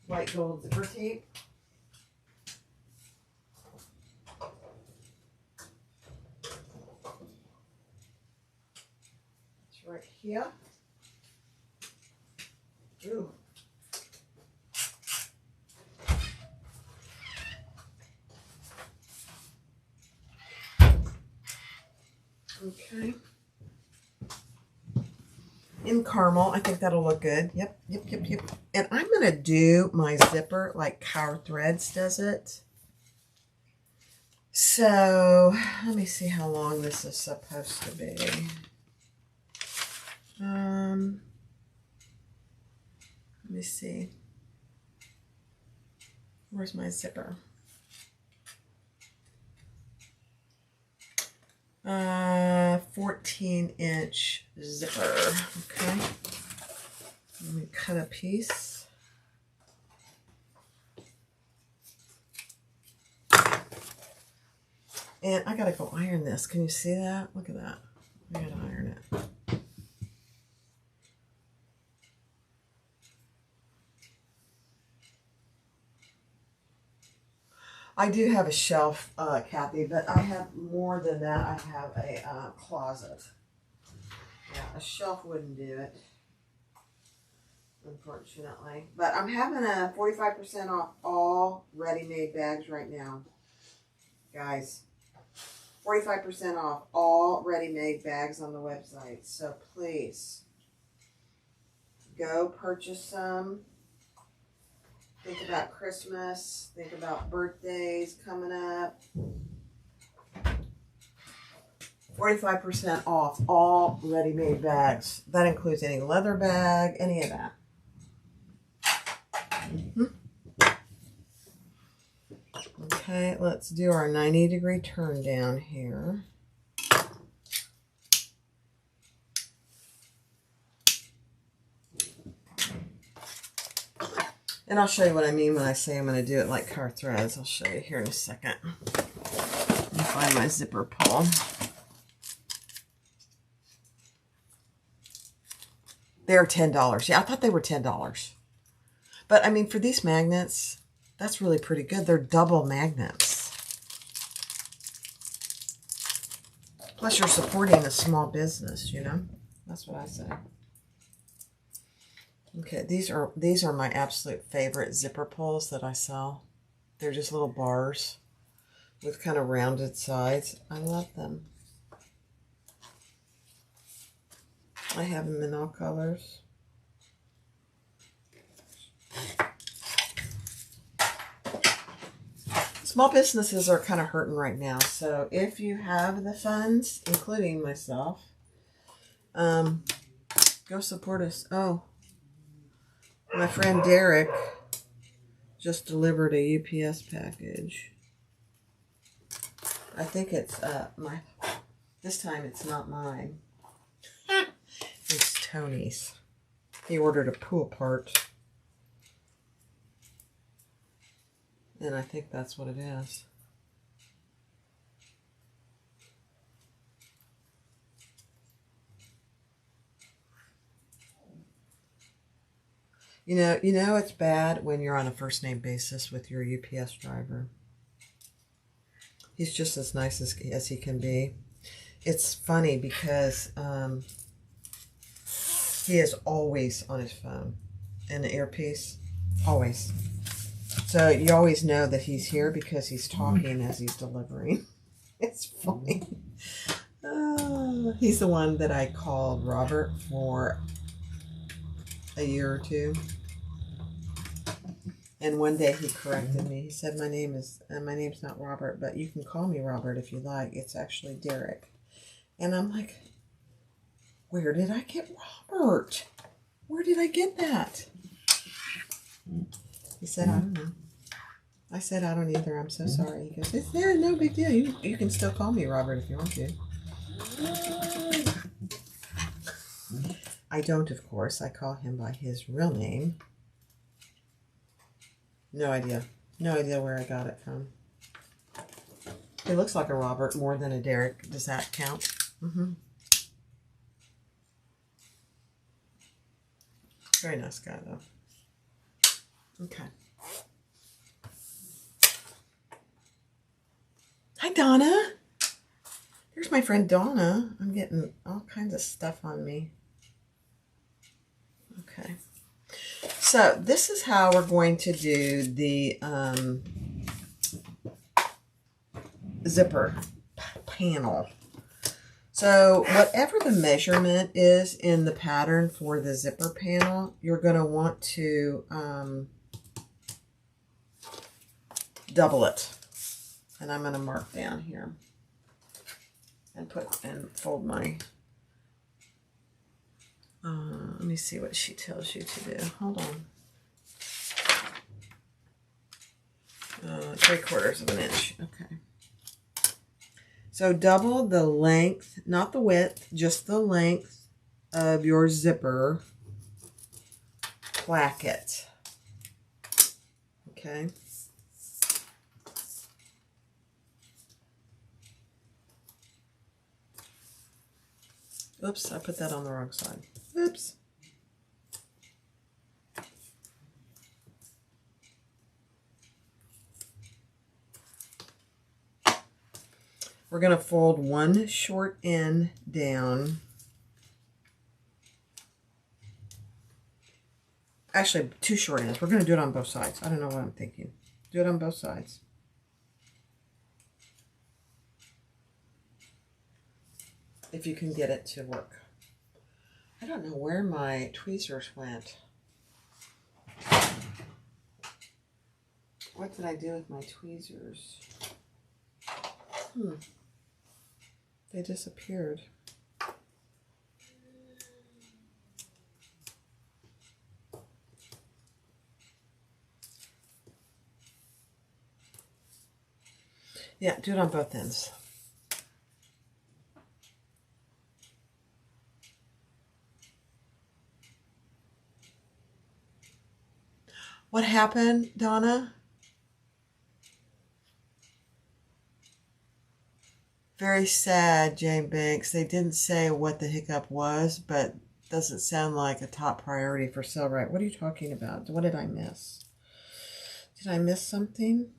white gold zipper tape. It's right here. Ooh. Okay. In caramel, I think that'll look good. Yep. And I'm going to do my zipper like Cower Threads does it. So, let me see how long this is supposed to be. Let me see. Where's my zipper? 14-inch zipper. Okay. Let me cut a piece. And I gotta go iron this. Can you see that? Look at that. I gotta iron it. I do have a shelf, Kathy, but I have more than that. I have a closet. Yeah, a shelf wouldn't do it, unfortunately. But I'm having a 45% off all ready-made bags right now. Guys, 45% off all ready-made bags on the website. So please, go purchase some. Think about Christmas. Think about birthdays coming up. 45% off all ready-made bags. That includes any leather bag, any of that. Okay, let's do our 90-degree turn down here. And I'll show you what I mean when I say I'm going to do it like Cower Threads. I'll show you here in a second. Let me find my zipper pull. They're $10. Yeah, I thought they were $10. But, I mean, for these magnets, that's really pretty good. They're double magnets. Plus, you're supporting a small business, you know? That's what I say. Okay, these are my absolute favorite zipper pulls that I sell. They're just little bars with kind of rounded sides. I love them. I have them in all colors. Small businesses are kind of hurting right now. So if you have the funds, including myself, go support us. Oh. My friend Derek just delivered a UPS package. I think it's this time it's not mine. It's Tony's. He ordered a pool part. And I think that's what it is. You know it's bad when you're on a first name basis with your UPS driver. He's just as nice as he can be. It's funny because he is always on his phone and the earpiece, always. So you always know that he's here because he's talking as he's delivering. It's funny. He's the one that I called Robert for a year or two. And one day he corrected me. He said, my name's not Robert, but you can call me Robert if you like. It's actually Derek. And I'm like, where did I get Robert? Where did I get that? He said, I don't know. I said, I don't either. I'm so sorry. He goes, it's there, no big deal. You can still call me Robert if you want to. I don't, of course. I call him by his real name. No idea. No idea where I got it from. It looks like a Robert more than a Derek. Does that count? Mm-hmm. Very nice guy, though. Okay. Hi, Donna. Here's my friend Donna. I'm getting all kinds of stuff on me. Okay. So this is how we're going to do the zipper panel. So whatever the measurement is in the pattern for the zipper panel, you're going to want to double it. And I'm going to mark down here and fold my, let me see what she tells you to do. Hold on. 3/4 of an inch. Okay. So double the length, not the width, just the length of your zipper placket. Okay. Oops, I put that on the wrong side. Oops. We're going to fold one short end down. Actually, two short ends. We're going to do it on both sides. I don't know what I'm thinking. Do it on both sides. If you can get it to work. I don't know where my tweezers went. What did I do with my tweezers? They disappeared. Yeah, do it on both ends. What happened, Donna? Very sad, Jane Banks. They didn't say what the hiccup was, but doesn't sound like a top priority for Cellrite. What are you talking about? What did I miss? Did I miss something?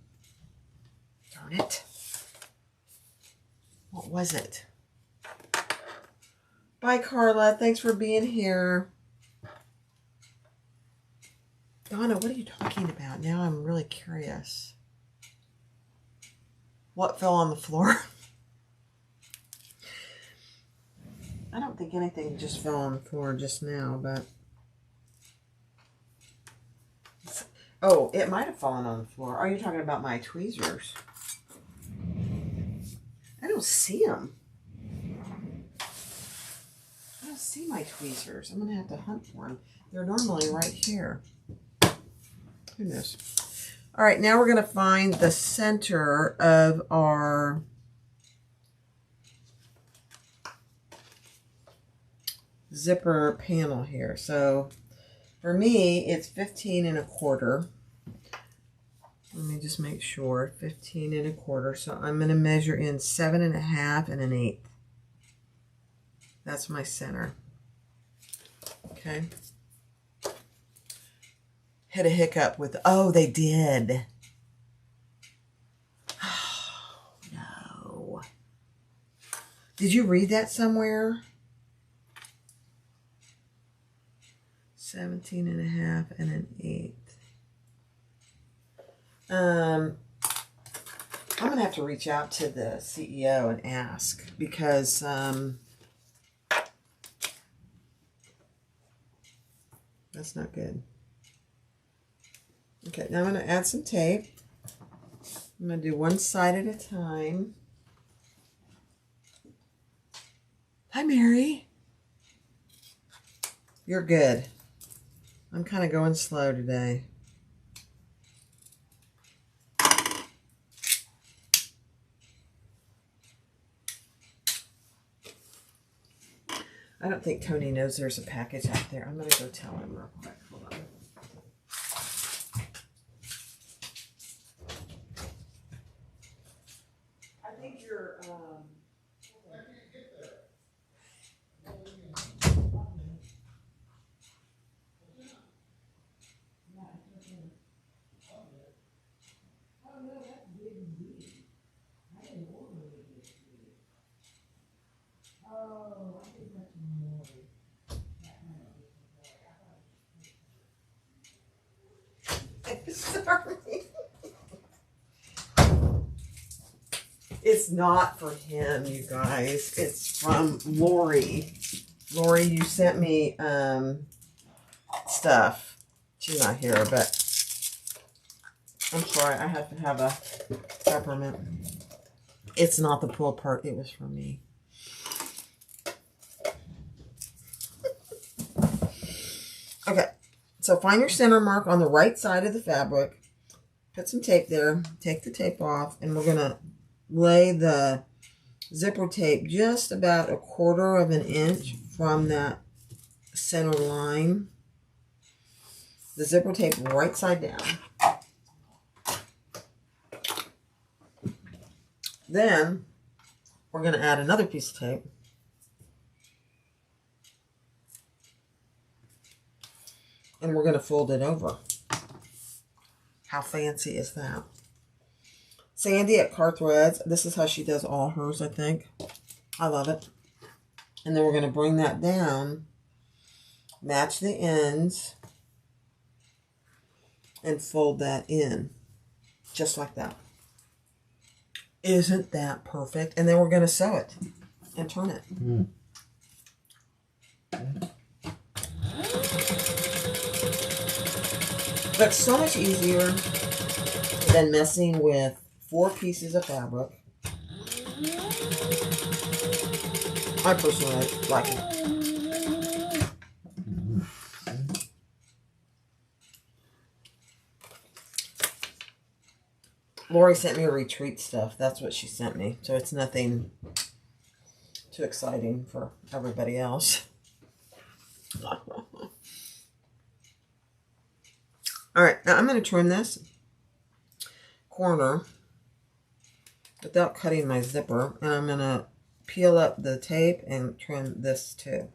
Darn it. What was it? Bye, Carla. Thanks for being here. Donna, what are you talking about? Now I'm really curious. What fell on the floor? I don't think anything just fell on the floor just now, but... Oh, it might have fallen on the floor. Are you talking about my tweezers? I don't see them. I don't see my tweezers. I'm going to have to hunt for them. They're normally right here. Who knows? All right, now we're going to find the center of our zipper panel here. So for me, it's 15 1/4. Let me just make sure, 15 1/4. So I'm going to measure in 7 1/2 and 1/8. That's my center. Okay. Had a hiccup with, oh, they did. Oh, no. Did you read that somewhere? 17 and a half and an 1/8. I'm going to have to reach out to the CEO and ask because that's not good. Okay, now I'm going to add some tape. I'm going to do one side at a time. Hi, Mary. You're good. I'm kind of going slow today. I don't think Tony knows there's a package out there. I'm going to go tell him real quick. Hold on. I think you're... Sorry. It's not for him, you guys. It's from Lori. Lori, you sent me stuff. She's not here, but I'm sorry. I have to have a peppermint. It's not the pull part. It was for me. Okay. So find your center mark on the right side of the fabric. Put some tape there. Take the tape off. And we're going to lay the zipper tape just about 1/4 of an inch from that center line. The zipper tape right side down. Then we're going to add another piece of tape. And we're going to fold it over. How fancy is that? Sandy at Car Threads. This is how she does all hers, I think. I love it. And then we're going to bring that down, match the ends, and fold that in. Just like that. Isn't that perfect? And then we're going to sew it and turn it. Mm. That's so much easier than messing with 4 pieces of fabric. I personally like it. Lori sent me a retreat stuff. That's what she sent me. So it's nothing too exciting for everybody else. All right, now I'm going to trim this corner without cutting my zipper, and I'm going to peel up the tape and trim this too.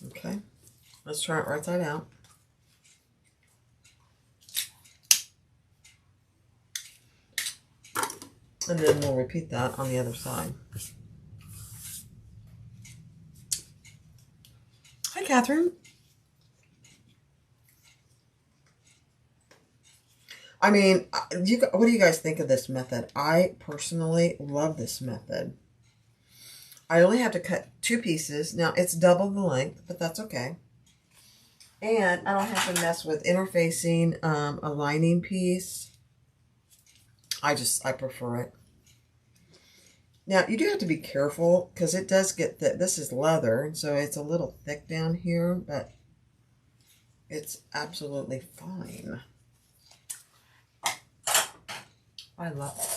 Okay, let's try it right side out. And then we'll repeat that on the other side. Hi, Catherine. I mean, what do you guys think of this method? I personally love this method. I only have to cut 2 pieces. Now, it's double the length, but that's okay. And I don't have to mess with interfacing a lining piece. I prefer it. Now, you do have to be careful because it does get this is leather, so it's a little thick down here, but it's absolutely fine. I love it.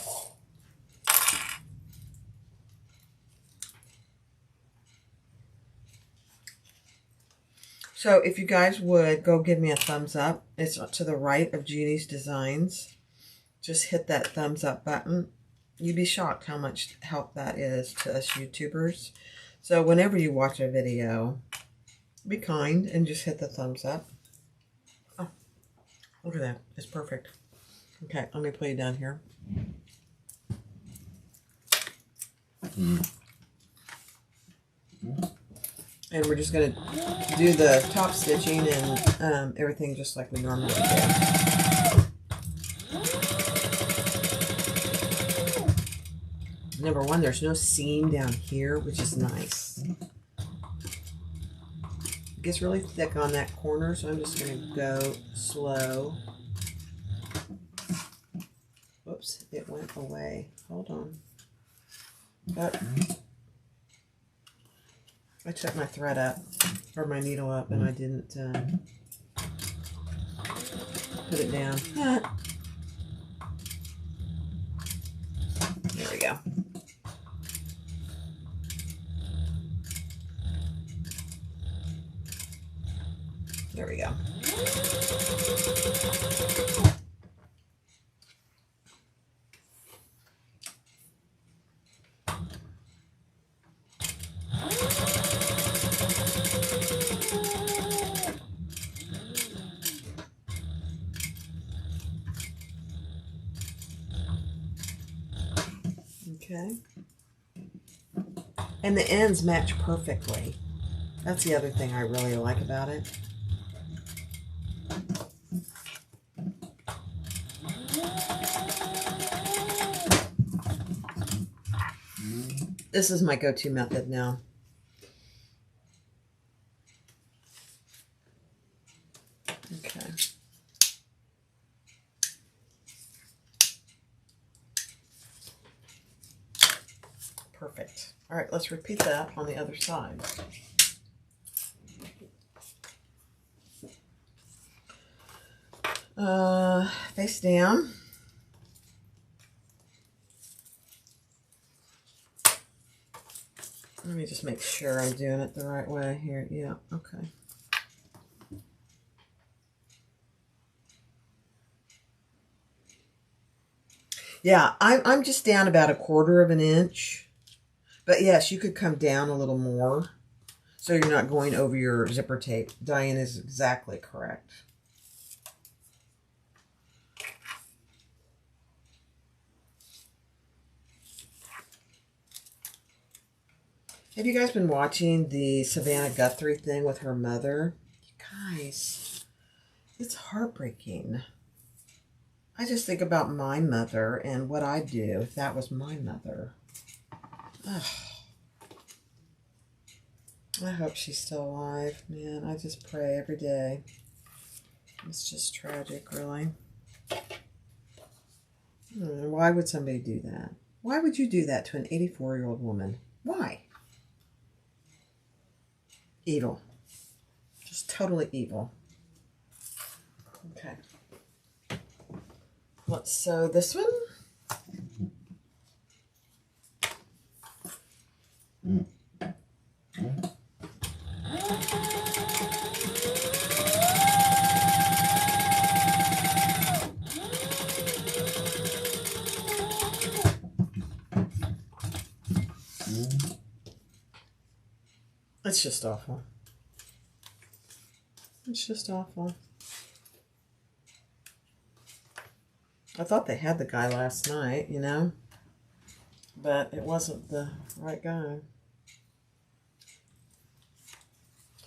So if you guys would go give me a thumbs up, it's to the right of Jeannie's Designs. Just hit that thumbs up button. You'd be shocked how much help that is to us YouTubers. So whenever you watch a video, Be kind and just hit the thumbs up. Oh, look at that. It's perfect. Okay, let me play down here. And we're just going to do the top stitching and everything just like we normally do. Number one, there's no seam down here, which is nice. It gets really thick on that corner, so I'm just going to go slow. Whoops, it went away. Hold on. But I took my thread up, or my needle up, and I didn't put it down. There we go. There we go. Okay. And the ends match perfectly. That's the other thing I really like about it. This is my go-to method now. Okay. Perfect. All right, let's repeat that on the other side. Face down. Let me just make sure I'm doing it the right way here. Yeah, okay. Yeah, I'm just down about 1/4 of an inch. But yes, you could come down a little more so you're not going over your zipper tape. Diane is exactly correct. Have you guys been watching the Savannah Guthrie thing with her mother? You guys, it's heartbreaking. I just think about my mother and what I'd do if that was my mother. Ugh. I hope she's still alive, man. I just pray every day. It's just tragic, really. Why would somebody do that? Why would you do that to an 84-year-old woman? Why? Evil. Just totally evil. Okay. Let's sew this one. It's just awful. It's just awful. I thought they had the guy last night, you know, but it wasn't the right guy.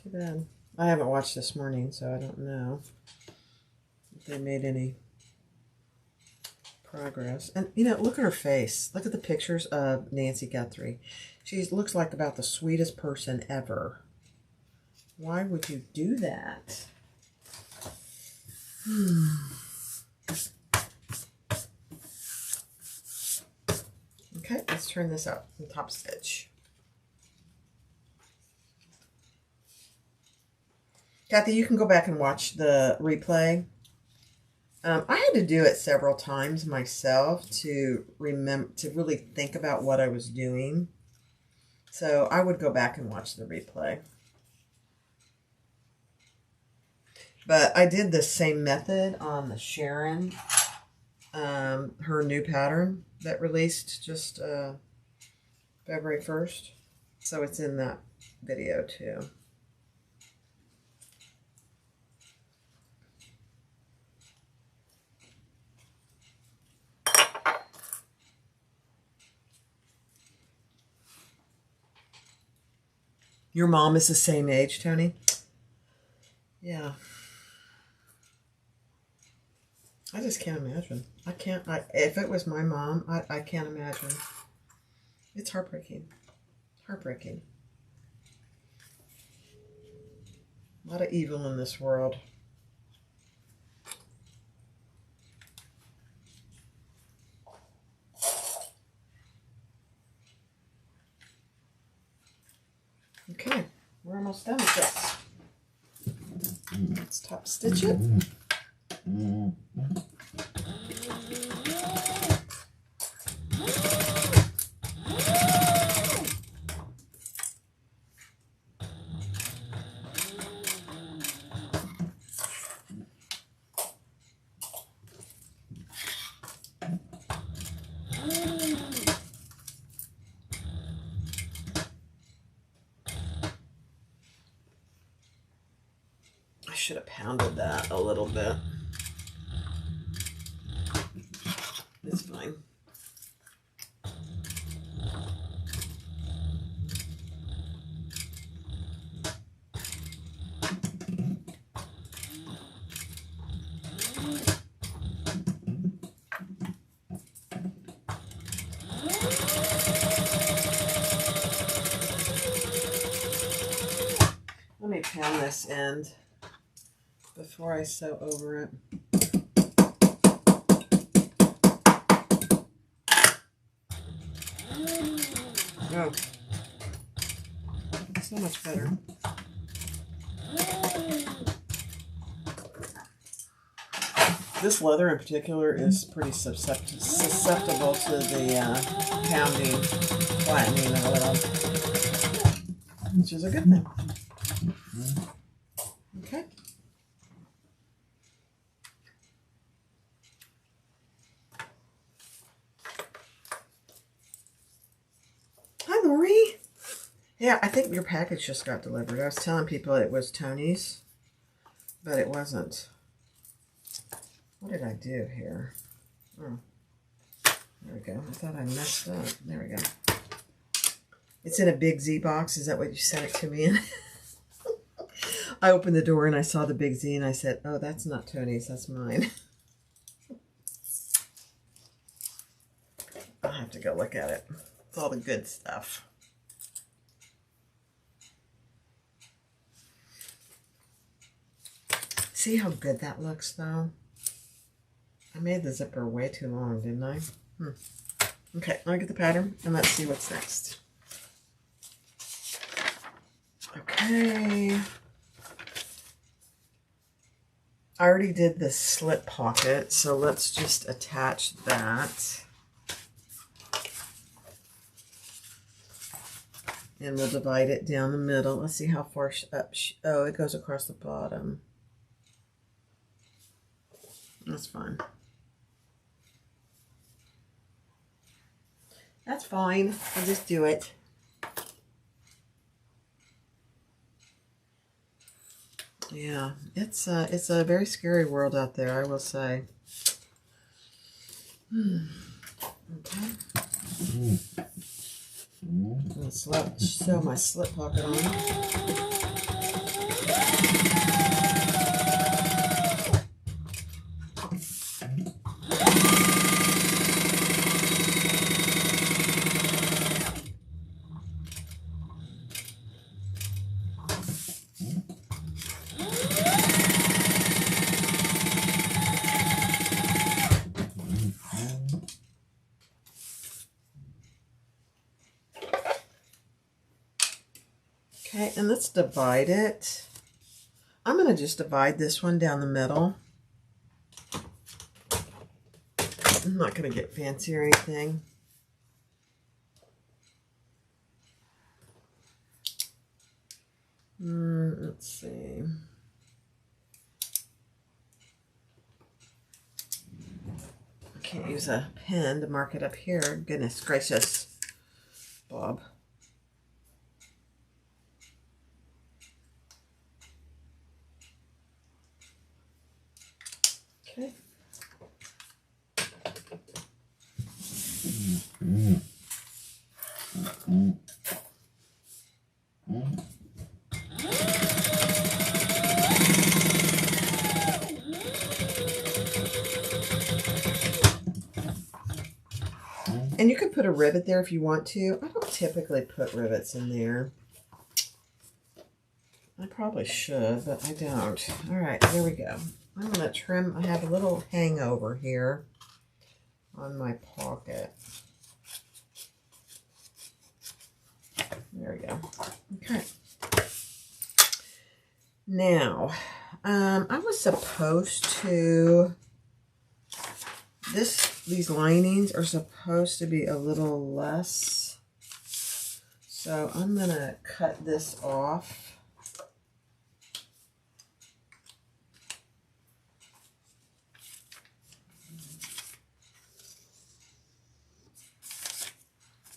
Too bad. I haven't watched this morning, so I don't know if they made any progress. And, you know, look at her face. Look at the pictures of Nancy Guthrie. She looks like about the sweetest person ever. Why would you do that? Okay, let's turn this up and top stitch. Kathy, you can go back and watch the replay. I had to do it several times myself to really think about what I was doing. So I would go back and watch the replay. But I did the same method on the Sharon, her new pattern that released just February 1st. So it's in that video too. Your mom is the same age, Tony? Yeah. I just can't imagine. I can't. If it was my mom, I can't imagine. It's heartbreaking. Heartbreaking. A lot of evil in this world. Okay, we're almost done with this. Let's top stitch it. I should have pounded that a little bit. It's fine. Let me pound this end before I sew over it. Oh, so much better. This leather in particular is pretty susceptible to the pounding, flattening of it all, which is a good thing. Okay. Hi, Lori. Yeah, I think your package just got delivered. I was telling people it was Tony's, but it wasn't. What did I do here? Oh, there we go. I thought I messed up. There we go. It's in a big Z box. Is that what you sent it to me in? I opened the door and I saw the big Z and I said, oh, that's not Tony's, that's mine. I'll have to go look at it. It's all the good stuff. See how good that looks, though? I made the zipper way too long, didn't I? Okay, let me get the pattern and let's see what's next. Okay. I already did the slip pocket, so let's just attach that. And we'll divide it down the middle. Let's see how far up. Oh, it goes across the bottom. That's fine. That's fine. I'll just do it. Yeah, it's a very scary world out there, I will say. Okay. Let's sew my slip pocket on. Okay, and let's divide it. I'm going to just divide this one down the middle. I'm not going to get fancy or anything. Let's see. I can't use a pen to mark it up here. Goodness gracious, Bob. Okay. And you could put a rivet there if you want to. I don't typically put rivets in there. I probably should, but I don't. All right, there we go. I'm going to trim. I have a little hangover here on my pocket. There we go. Okay. Now, I was supposed to, these linings are supposed to be a little less. So I'm going to cut this off.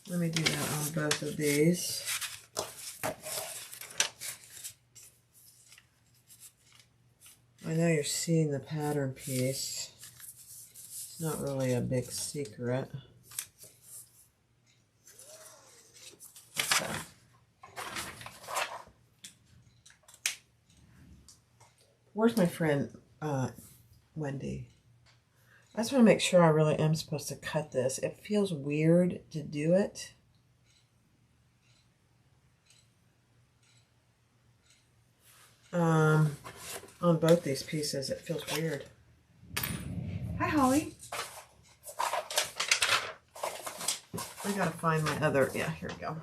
Let me do that on both of these. I know you're seeing the pattern piece. It's not really a big secret. Okay. Where's my friend Wendy? I just want to make sure I really am supposed to cut this. It feels weird to do it. On both these pieces, it feels weird. Hi, Holly. I gotta find my other, yeah, here we go.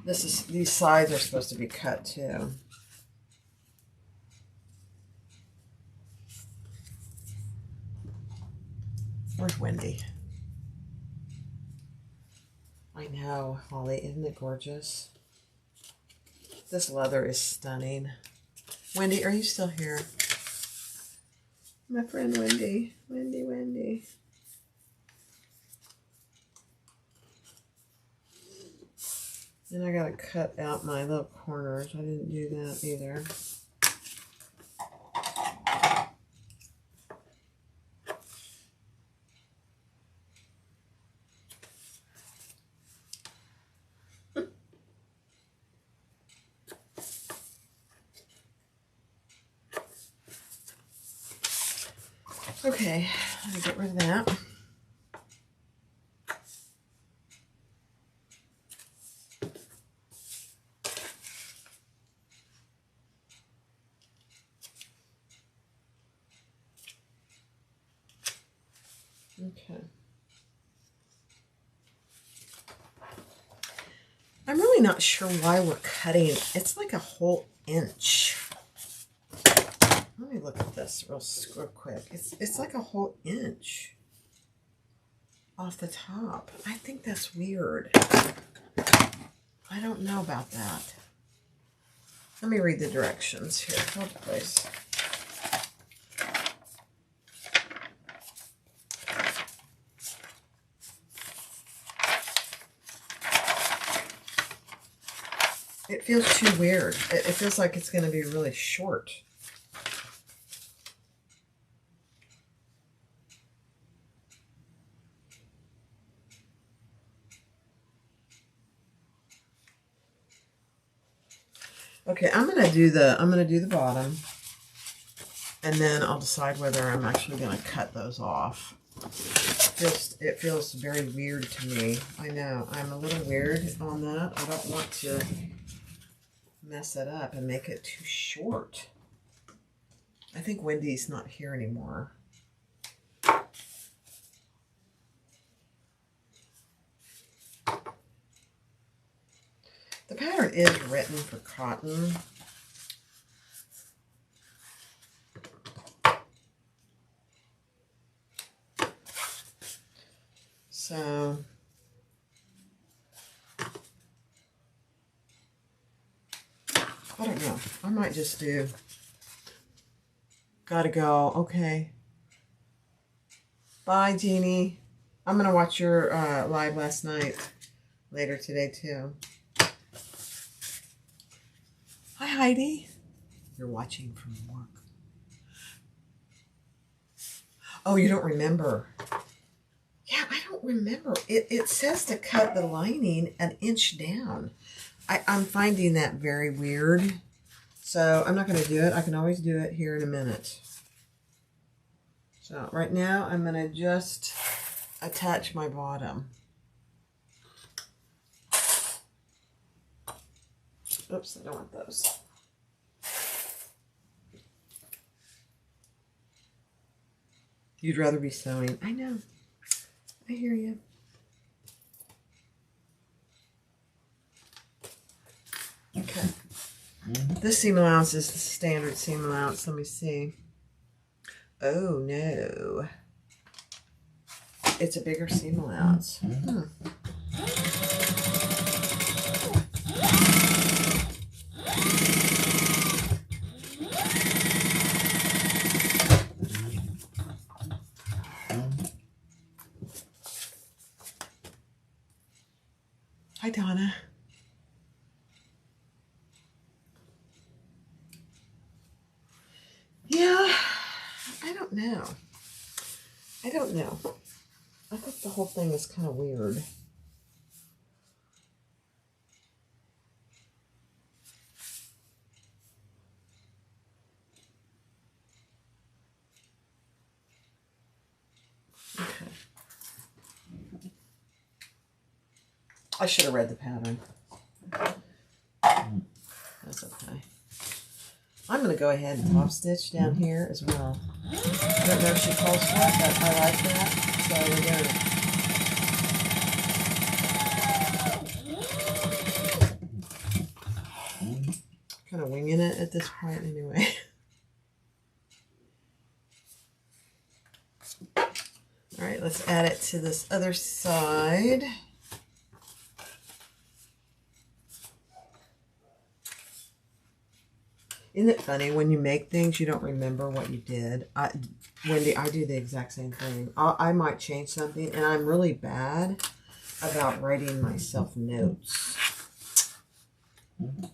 These sides are supposed to be cut too. Where's Wendy? I know, Holly, isn't it gorgeous? This leather is stunning. Wendy, are you still here? My friend Wendy. Wendy. And I gotta cut out my little corners. I didn't do that either. Okay, let me get rid of that. Okay. I'm really not sure why we're cutting. It's like a whole inch. Let me look at this real quick. It's like a whole inch off the top. I think that's weird. I don't know about that. Let me read the directions here. Hold please. It feels too weird. It feels like it's going to be really short. Okay, I'm gonna do the bottom, and then I'll decide whether I'm actually gonna cut those off. It feels very weird to me. I know I'm a little weird on that. I don't want to mess it up and make it too short. I think Wendy's not here anymore. The pattern is written for cotton. So I don't know. I might just do, gotta go. Okay. Bye, Jeannie. I'm going to watch your live last night later today, too. Hi, Heidi. You're watching from work. Oh, you don't remember? Yeah, I don't remember. It says to cut the lining an inch down. I'm finding that very weird. So I'm not going to do it. I can always do it here in a minute. So right now I'm going to just attach my bottom. Oops, I don't want those. You'd rather be sewing. I know. I hear you. Okay. This seam allowance is the standard seam allowance. Let me see. Oh, no. It's a bigger seam allowance. Hi, Donna. Yeah, I don't know. I don't know. I think the whole thing is kind of weird. Okay. I should have read the pattern. That's okay. I'm going to go ahead and top stitch down here as well. I don't know if she calls for it, but I like that, so we're doing it. Kind of winging it at this point anyway. All right, let's add it to this other side. Isn't it funny when you make things you don't remember what you did? Wendy, I do the exact same thing. I might change something, and I'm really bad about writing myself notes.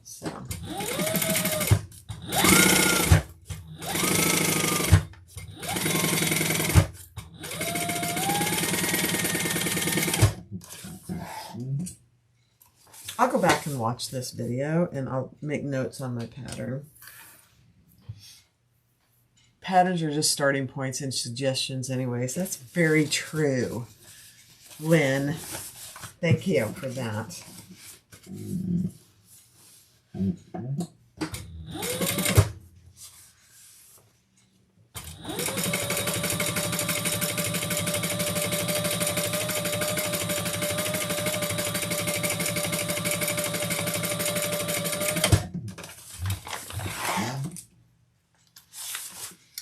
So. I'll go back and watch this video, and I'll make notes on my pattern. Patterns are just starting points and suggestions anyways. That's very true. Lynn, thank you for that.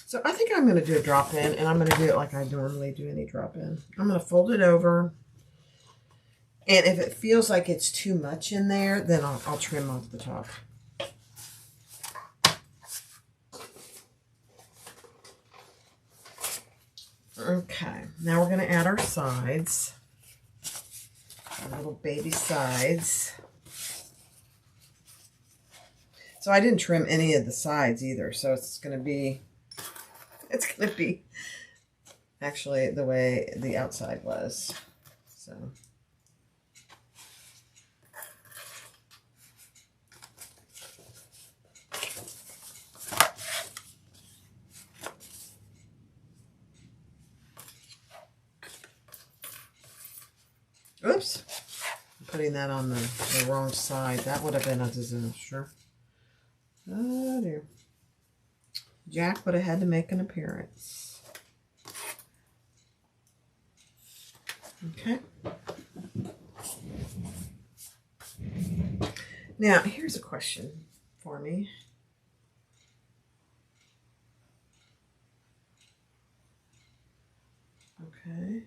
So I think I'm going to do a drop-in, and I'm going to do it like I normally do any drop-in. I'm going to fold it over, and if it feels like it's too much in there, then I'll trim off the top. Okay, now we're going to add our sides, our little baby sides. So I didn't trim any of the sides either, so it's going to be actually the way the outside was. So oops, I'm putting that on the wrong side. That would have been a disaster. Oh dear. Jack would have had to make an appearance. Okay. Now, here's a question for me. Okay.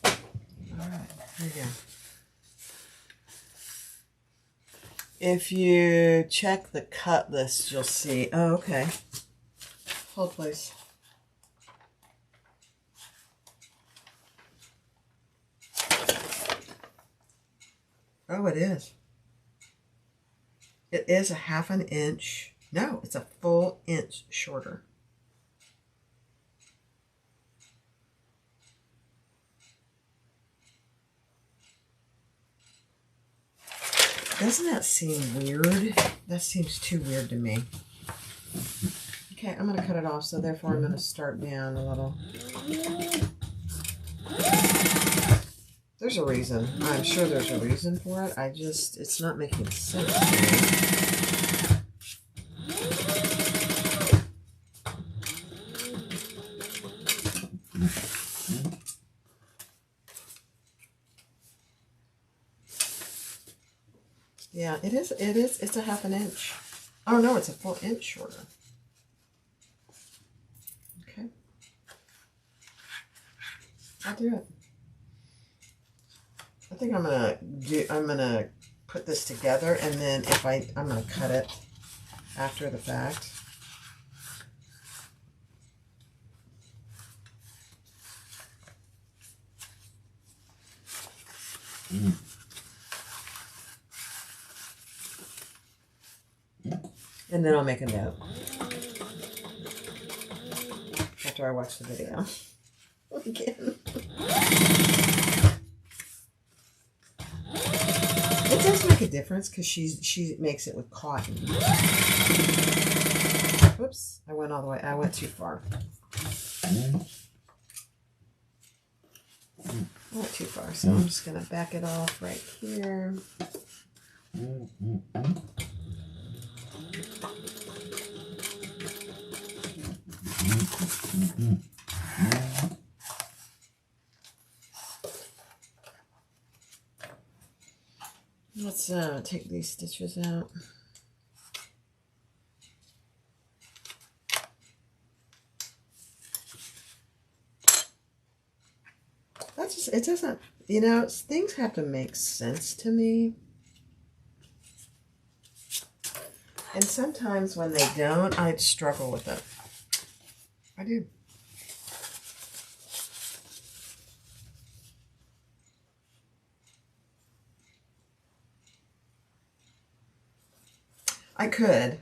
All right, there you go. If you check the cut list, you'll see. Oh, okay. Hold, please. Oh, it is. It is a ½ an inch. No, it's a full inch shorter. Doesn't that seem weird? That seems too weird to me. Okay, I'm going to cut it off, so therefore I'm going to start down a little. There's a reason. I'm sure there's a reason for it. It's not making sense to me. Yeah, it is. It's a half an inch. Oh, no, it's a full inch shorter. Okay. I'll do it. I think I'm gonna put this together, and then I'm gonna cut it after the fact. And then I'll make a note after I watch the video again. It does make a difference because she makes it with cotton. Whoops, I went all the way. I went too far. I went too far, so I'm just going to back it off right here. Let's take these stitches out. It doesn't, things have to make sense to me. And sometimes when they don't, I struggle with it. I do. I could.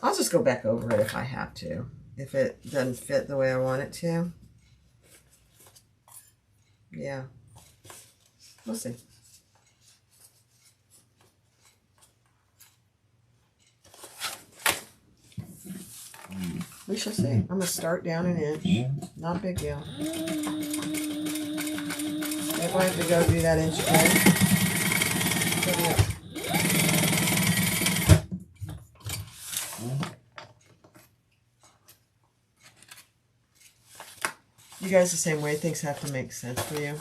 I'll just go back over it if I have to. If it doesn't fit the way I want it to. Yeah. We'll see. We shall see. I'm going to start down an inch. Not a big deal. If I have to go do that inch again, so do it. You guys the same way? Things have to make sense for you.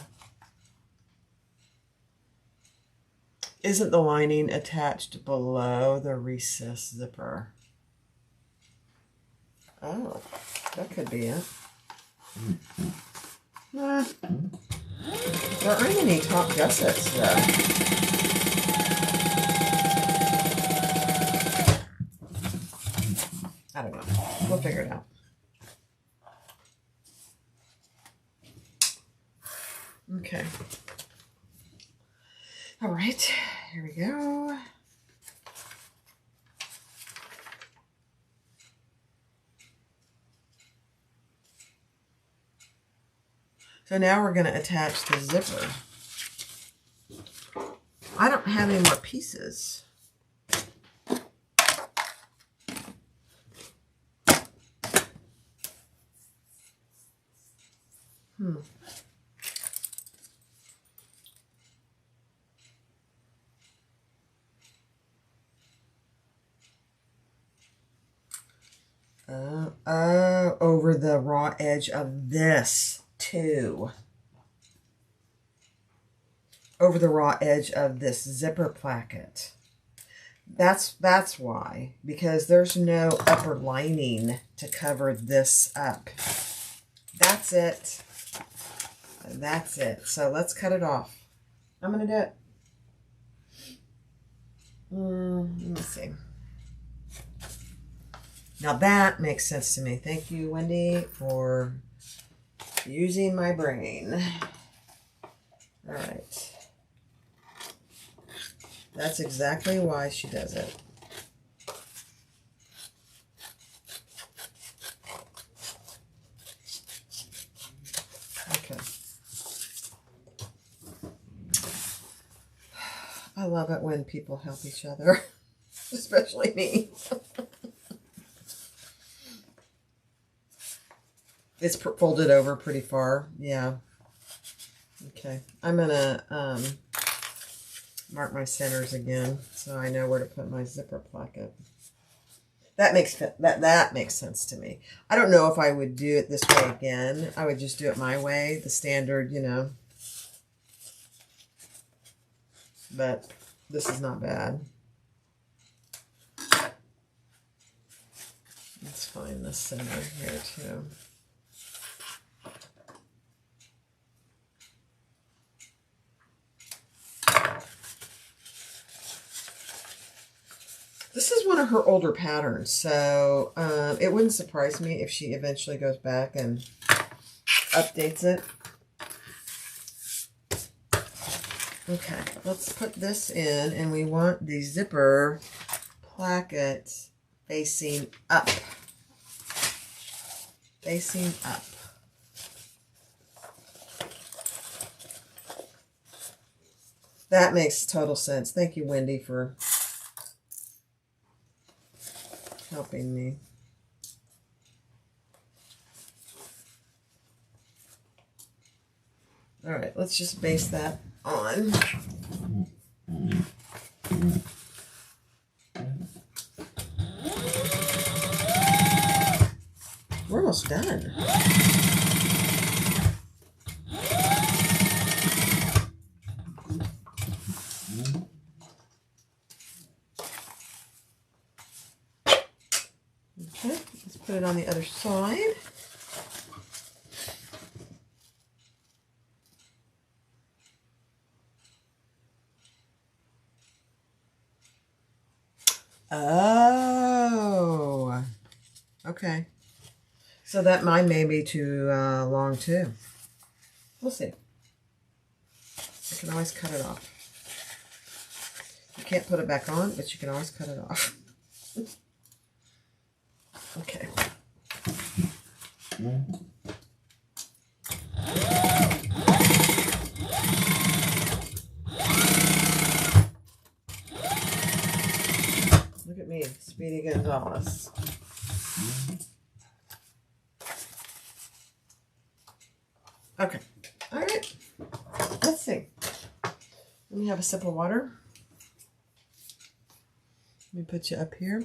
Isn't the lining attached below the recess zipper? Oh, that could be it. There aren't any top gussets though. I don't know. We'll figure it out. Okay. All right. Here we go. So now we're going to attach the zipper. I don't have any more pieces. Over the raw edge of this too. Over the raw edge of this zipper placket. That's why, because there's no upper lining to cover this up. That's it. That's it. So let's cut it off. I'm going to do it. Let me see. Now that makes sense to me. Thank you, Wendy, for using my brain. All right. That's exactly why she does it. Okay. I love it when people help each other, especially me. It's folded over pretty far. Yeah. Okay. I'm going to mark my centers again so I know where to put my zipper placket. That makes sense to me. I don't know if I would do it this way again. I would just do it my way, the standard, you know. But this is not bad. Let's find the center here too. This is one of her older patterns, so it wouldn't surprise me if she eventually goes back and updates it. Okay, let's put this in, and we want the zipper placket facing up. Facing up. That makes total sense. Thank you, Wendy, for helping me. All right, let's just base that on. We're almost done. Okay, let's put it on the other side. Oh, okay. So that mine may be too long too. We'll see. I can always cut it off. You can't put it back on, but you can always cut it off. Okay. Look at me, Speedy Gonzalez. Okay. All right. Let's see. Let me have a sip of water. Let me put you up here.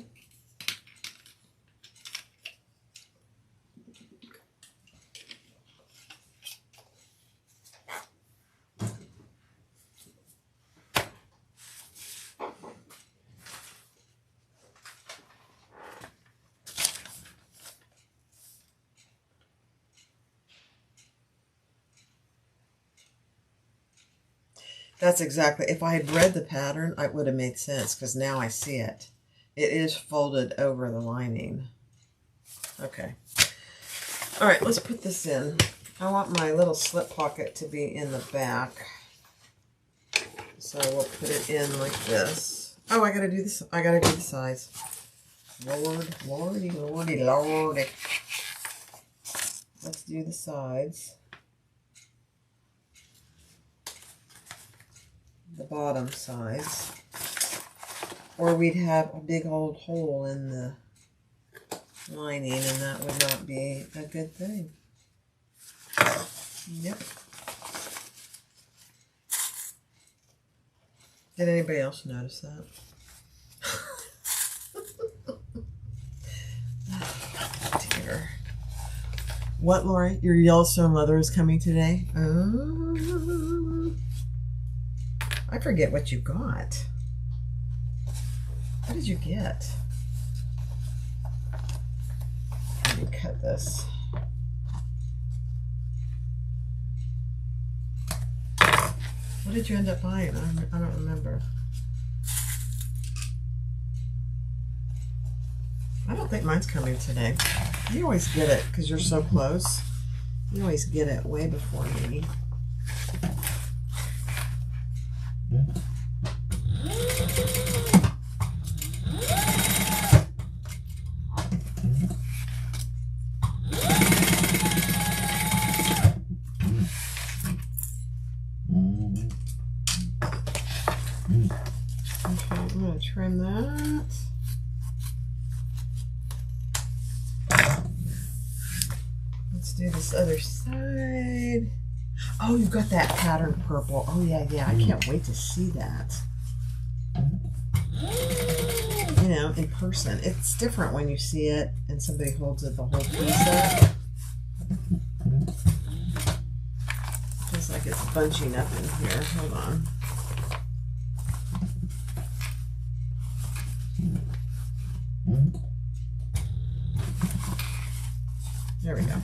That's exactly, if I had read the pattern, it would have made sense because now I see it. It is folded over the lining. Okay. All right, let's put this in. I want my little slip pocket to be in the back. So we'll put it in like this. Oh, I gotta do this. I gotta do the size. Lord, lordy, lordy, lordy. Let's do the sides. The bottom size, or we'd have a big old hole in the lining, and that would not be a good thing. Yep. Did anybody else notice that? Oh, dear. What, Lori? Your Yellowstone leather is coming today? I forget what you got. What did you get? Let me cut this. What did you end up buying? I don't remember. I don't think mine's coming today. You always get it because you're so close. You always get it way before me. Okay, I'm going to trim that. Let's do this other side. Oh, you got that pattern purple. Oh, yeah, yeah. I can't wait to see that. You know, in person. It's different when you see it and somebody holds it the whole piece up. Feels like it's bunching up in here. Hold on. There we go.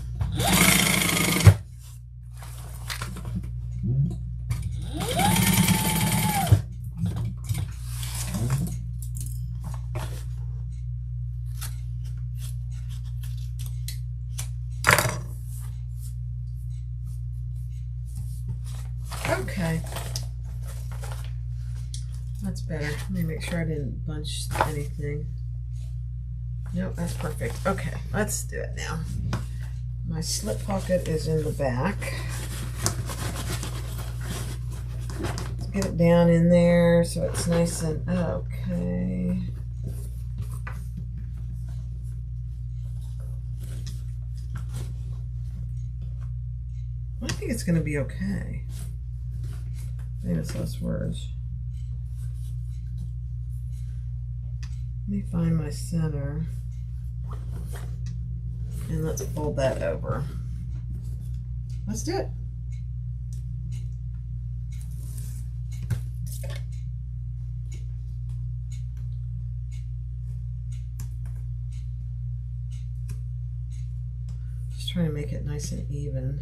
Okay. That's better. Let me make sure I didn't bunch anything. Nope, that's perfect. Okay, let's do it now. My slip pocket is in the back. Let's get it down in there so it's nice and okay. I think it's going to be okay. Famous last words. Let me find my center. And let's fold that over. Let's do it. Just trying to make it nice and even.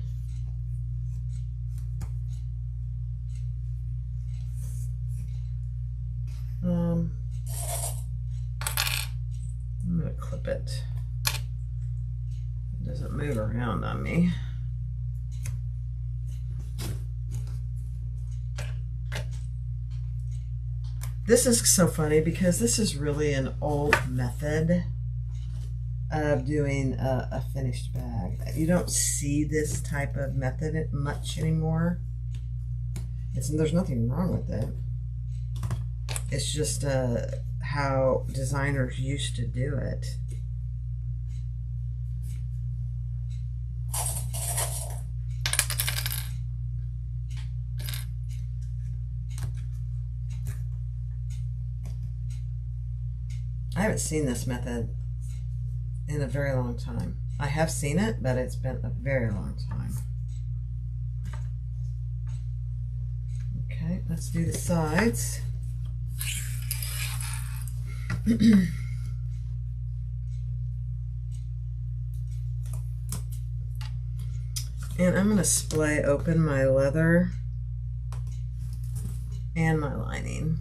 I'm going to clip it. It doesn't move around on me. This is so funny because this is really an old method of doing a finished bag. You don't see this type of method much anymore. There's nothing wrong with it. It's just how designers used to do it. I haven't seen this method in a very long time. I have seen it, but it's been a very long time. Okay, let's do the sides. And I'm going to splay open my leather and my lining.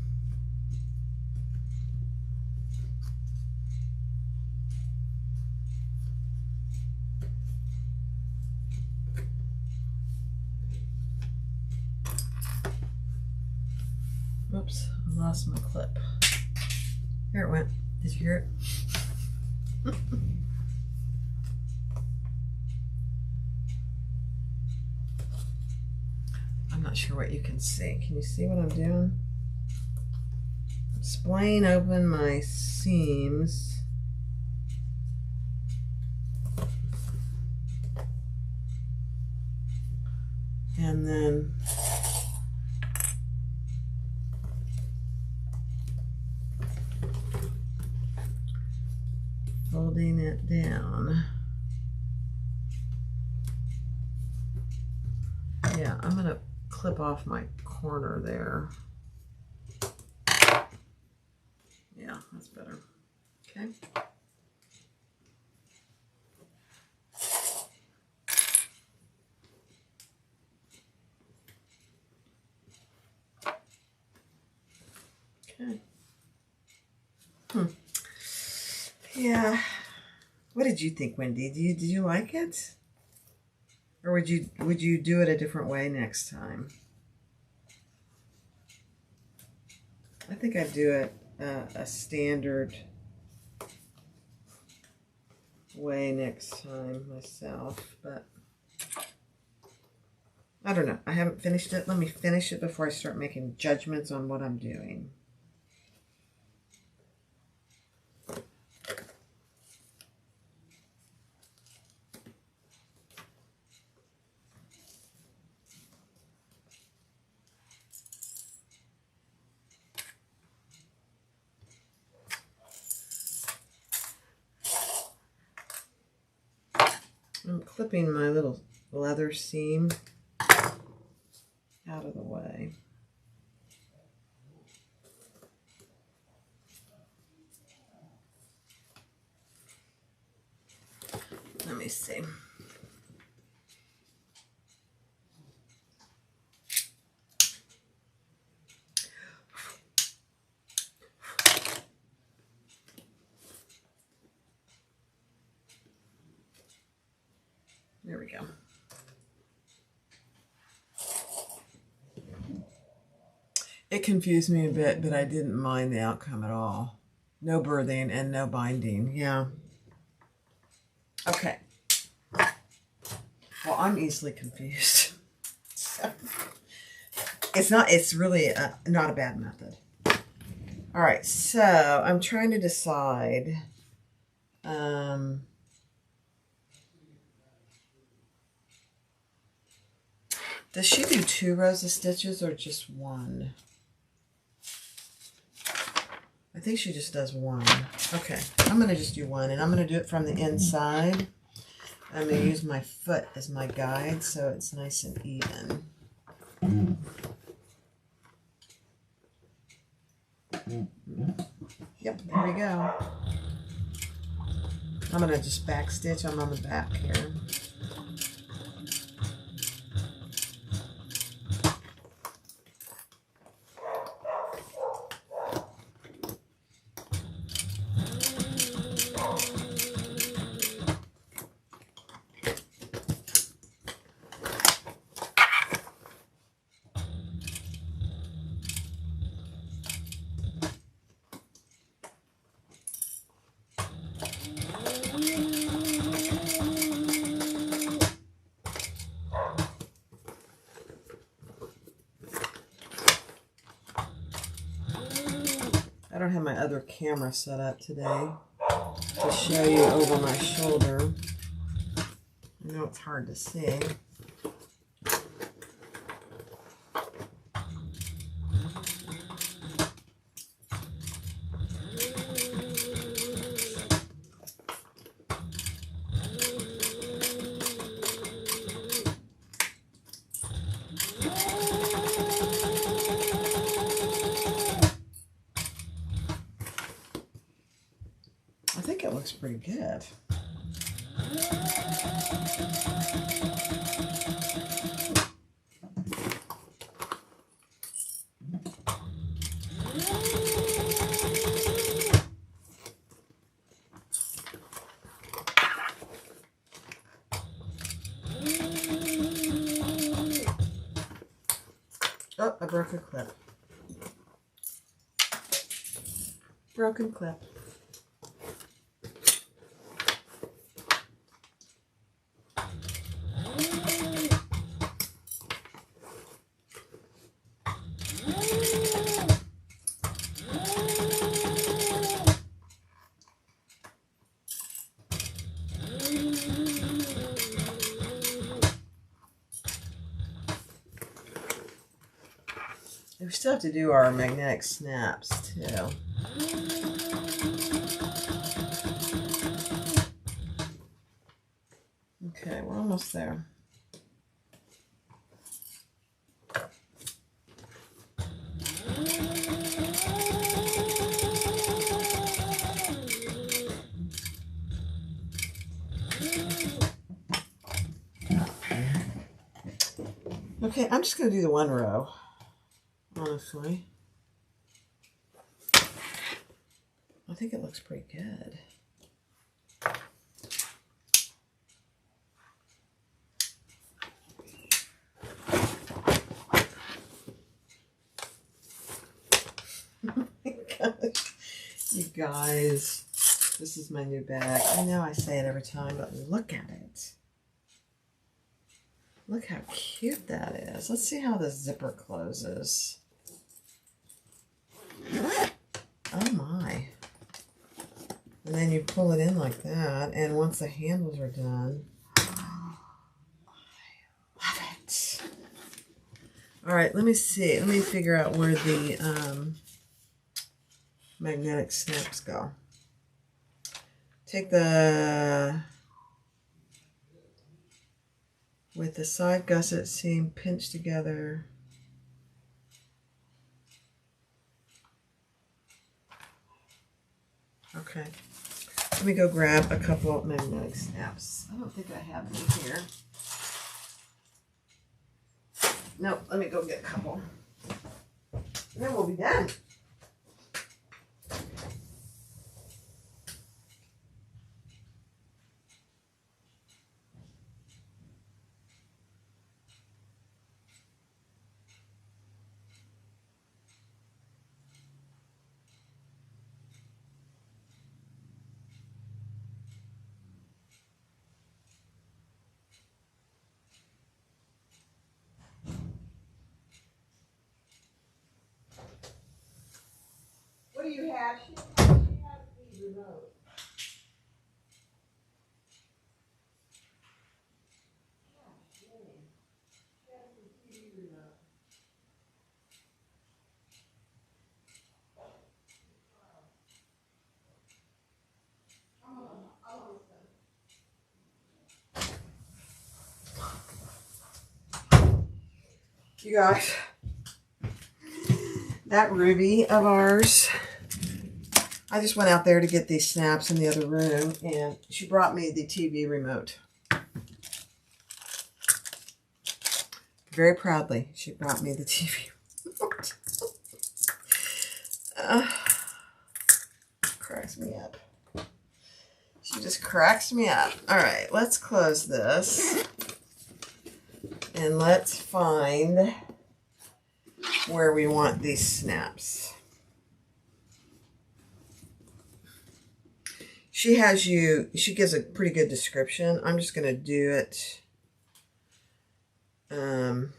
Oops, I lost my clip. Here it went. Did you hear it? I'm not sure what you can see. Can you see what I'm doing? I'm splaying open my seams. And then folding it down. Yeah, I'm gonna clip off my corner there. Yeah, that's better. Okay. Okay. Yeah. What did you think, Wendy? Did you like it? Or would you do it a different way next time? I think I'd do it a standard way next time myself, but I don't know. I haven't finished it. Let me finish it before I start making judgments on what I'm doing. clipping my little leather seam out of the way. Let me see. There we go. It confused me a bit, but I didn't mind the outcome at all. No birthing and no binding. Yeah. Okay. Well, I'm easily confused. So, it's really not a bad method. All right, so I'm trying to decide. Does she do 2 rows of stitches or just 1? I think she just does 1. Okay, I'm going to just do 1, and I'm going to do it from the inside. I'm going to use my foot as my guide so it's nice and even. Yep, there we go. I'm going to just back stitch. I'm on the back here. I don't have my other camera set up today to show you over my shoulder. I know it's hard to see. I think it looks pretty good. Oh, I broke a clip. Broken clip. We still have to do our magnetic snaps too. Okay, we're almost there. Okay, I'm just going to do the 1 row, honestly. I think it looks pretty good. Oh my gosh. You guys, this is my new bag. I know I say it every time, but look at it. Look how cute that is. Let's see how the zipper closes. Oh my. And then you pull it in like that, and once the handles are done, I love it. All right, let me see. Let me figure out where the magnetic snaps go. Take the with the side gusset seam pinched together. Okay, let me go grab a couple of magnetic snaps. I don't think I have them here. Nope, let me go get a couple. And then we'll be done. What do you have? She has the remote. Yeah, Jeannie. She has the TV remote. You guys, that Ruby of ours, I just went out there to get these snaps in the other room, and she brought me the TV remote. Very proudly, she brought me the TV remote. Cracks me up. She just cracks me up. All right, let's close this. And let's find where we want these snaps. She gives a pretty good description. I'm just going to do it. Let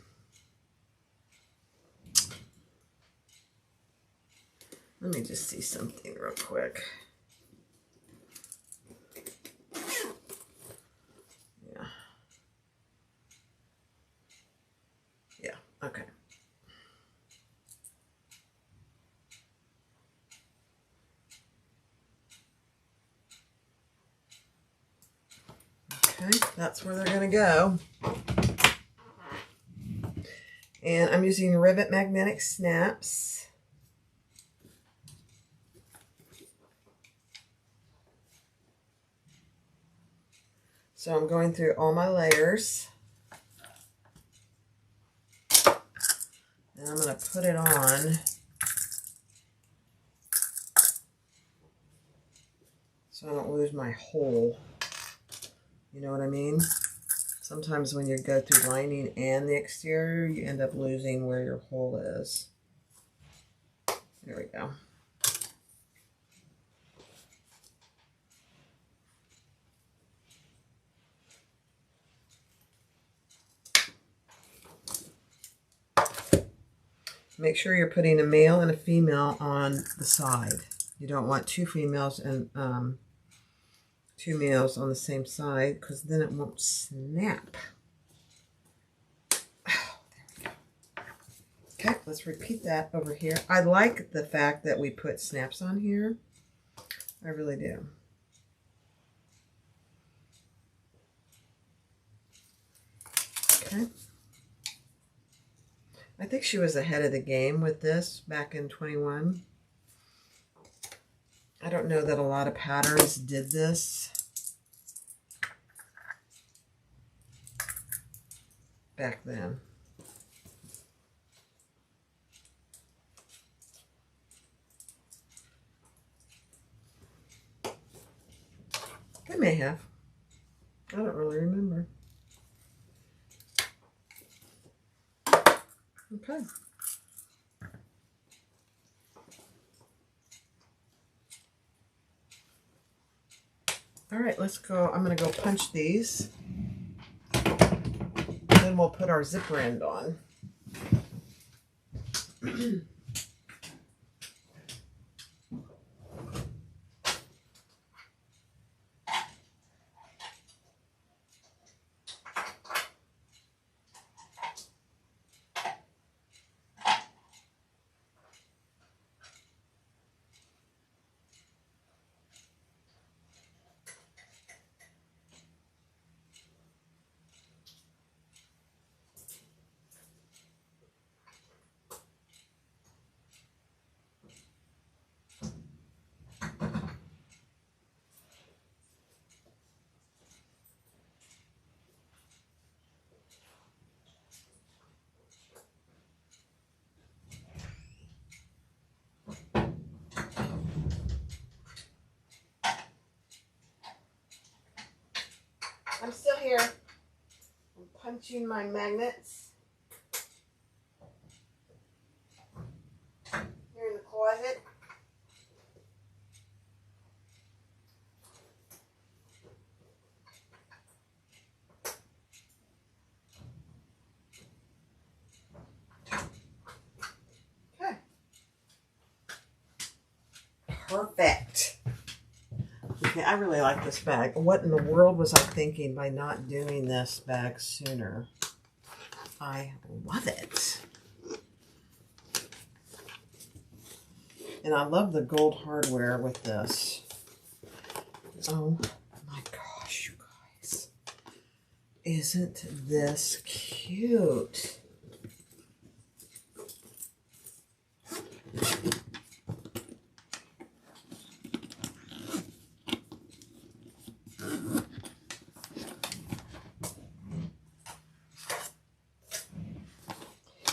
me just see something real quick. Yeah, okay. Okay, that's where they're going to go. And I'm using rivet magnetic snaps. So I'm going through all my layers. And I'm going to put it on so I don't lose my hole. You know what I mean? Sometimes when you go through lining and the exterior, you end up losing where your hole is. There we go. Make sure you're putting a male and a female on the side. You don't want two females and two males on the same side, because then it won't snap. Oh, there we go. Okay, let's repeat that over here. I like the fact that we put snaps on here. I really do. Okay. I think she was ahead of the game with this back in 21. I don't know that a lot of patterns did this back then. They may have. I don't really remember. Okay. All right, let's go. I'm going to go punch these. Then we'll put our zipper end on. I'm still here. I'm punching my magnets. Here in the closet. Okay. Perfect. Okay, I really like this bag. What in the world was I thinking by not doing this bag sooner? I love it. And I love the gold hardware with this. Oh my gosh, you guys. Isn't this cute?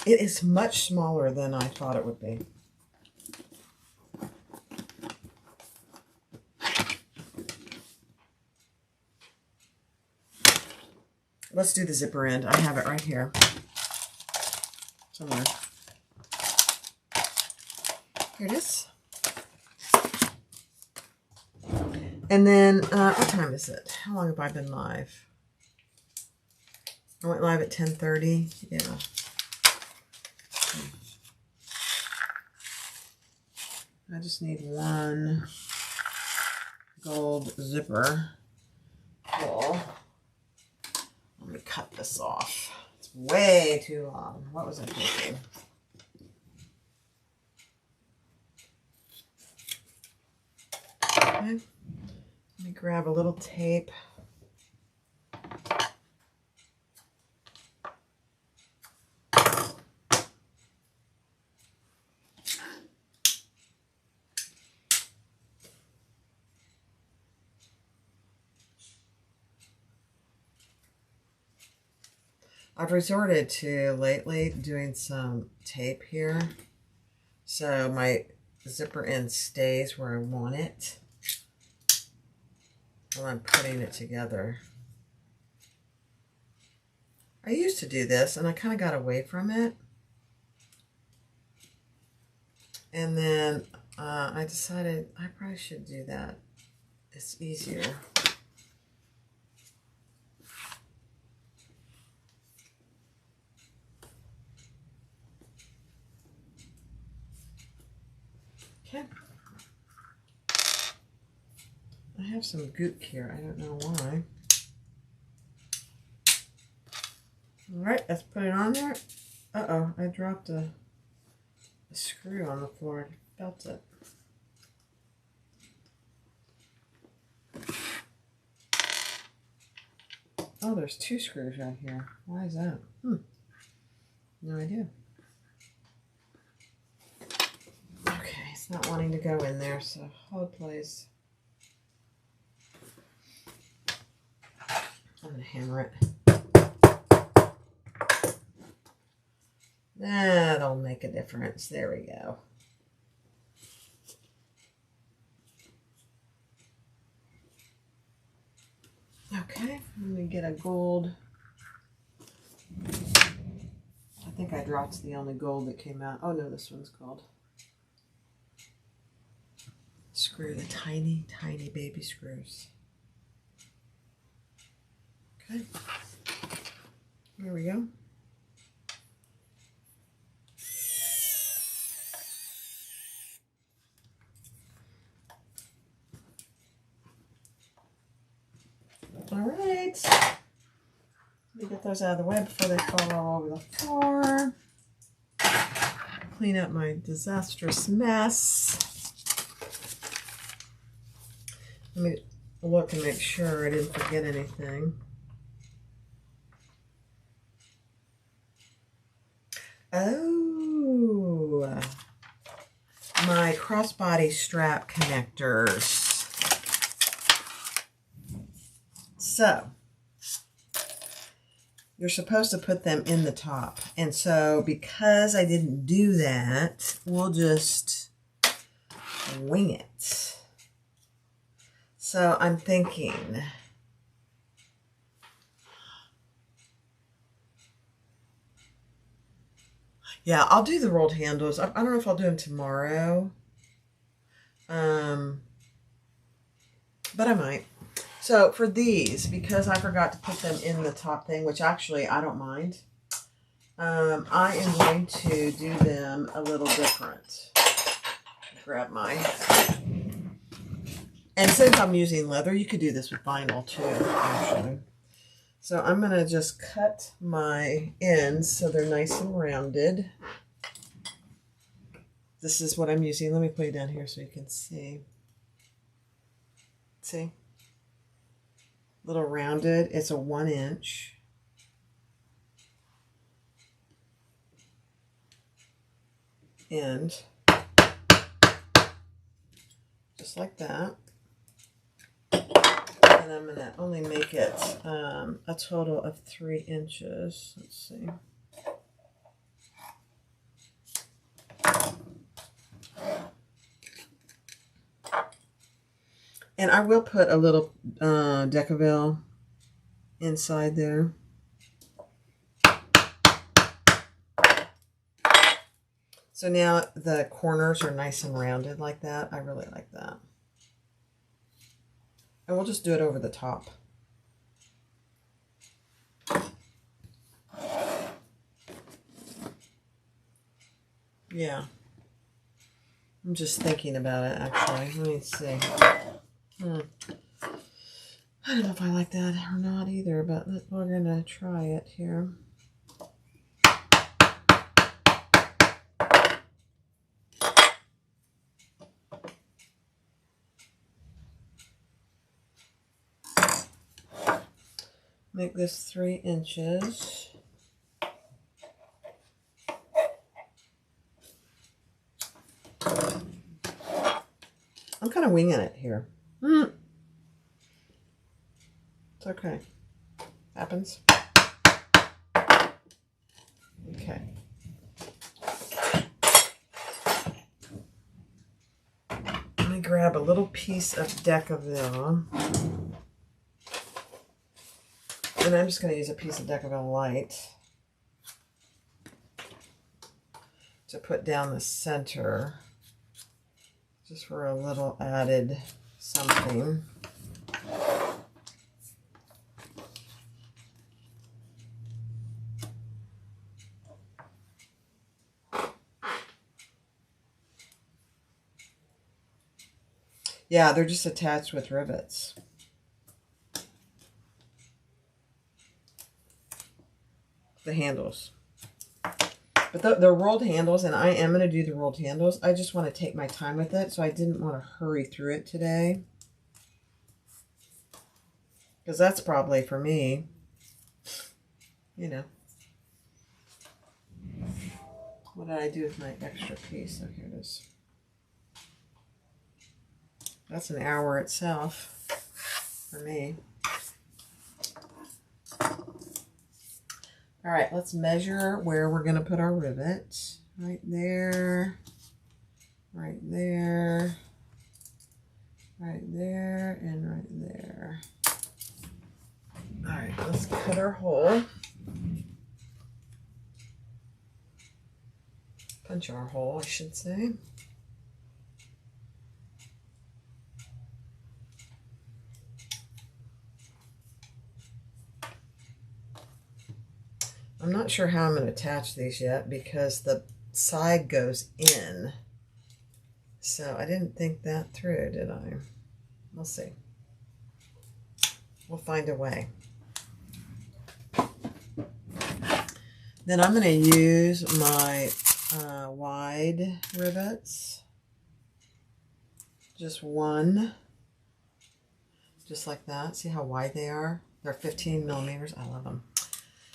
It is much smaller than I thought it would be. Let's do the zipper end. I have it right here somewhere. Here it is. And then, what time is it? How long have I been live? I went live at 10:30. Yeah. I just need one gold zipper pull. Let me cut this off. It's way too long. What was I thinking? Okay. Let me grab a little tape. I've resorted to lately doing some tape here so my zipper end stays where I want it while I'm putting it together. I used to do this and I kind of got away from it, and then I decided I probably should do that. It's easier. Okay. I have some goop here. I don't know why. All right, let's put it on there. Uh-oh, I dropped a screw on the floor. I felt it. Oh, there's two screws right here. Why is that? No idea. Okay, it's not wanting to go in there, so hold please. I'm going to hammer it. That'll make a difference. There we go. Okay, let me get a gold. I think I dropped the only gold that came out. Oh no, this one's gold. Screw the tiny, tiny baby screws. Okay, there we go. All right, let me get those out of the way before they fall all over the floor. Clean up my disastrous mess. Let me look and make sure I didn't forget anything. Oh, my crossbody strap connectors. So, you're supposed to put them in the top. And so, because I didn't do that, we'll just wing it. So, I'm thinking Yeah, I'll do the rolled handles. I don't know if I'll do them tomorrow. But I might. So for these, because I forgot to put them in the top thing, which actually I don't mind, I am going to do them a little different. Grab my... And since I'm using leather, you could do this with vinyl too, actually. So I'm going to just cut my ends so they're nice and rounded. This is what I'm using. Let me put it down here so you can see. See? Little rounded. It's a 1 inch. End. Just like that. And I'm going to only make it a total of 3 inches. Let's see. And I will put a little Decaville inside there. So now the corners are nice and rounded like that. I really like that. And we'll just do it over the top. Yeah. I'm just thinking about it, actually. Let me see. I don't know if I like that or not either, but we're going to try it here. Make this 3 inches. I'm kind of winging it here. It's okay. Happens. Okay. Let me grab a little piece of Decaville. And I'm just going to use a piece of Decaville Light to put down the center, just for a little added something. Yeah, they're just attached with rivets. The handles. But they're rolled handles, and I am going to do the rolled handles. I just want to take my time with it, so I didn't want to hurry through it today. Because that's probably, for me, you know. What did I do with my extra piece? Oh, here it is. That's an hour itself for me. All right, let's measure where we're going to put our rivet. Right there, right there, right there, and right there. All right, let's cut our hole. Punch our hole, I should say. I'm not sure how I'm going to attach these yet because the side goes in. So I didn't think that through, did I? We'll see. We'll find a way. Then I'm going to use my wide rivets. Just one. Just like that. See how wide they are? They're 15 millimeters. I love them.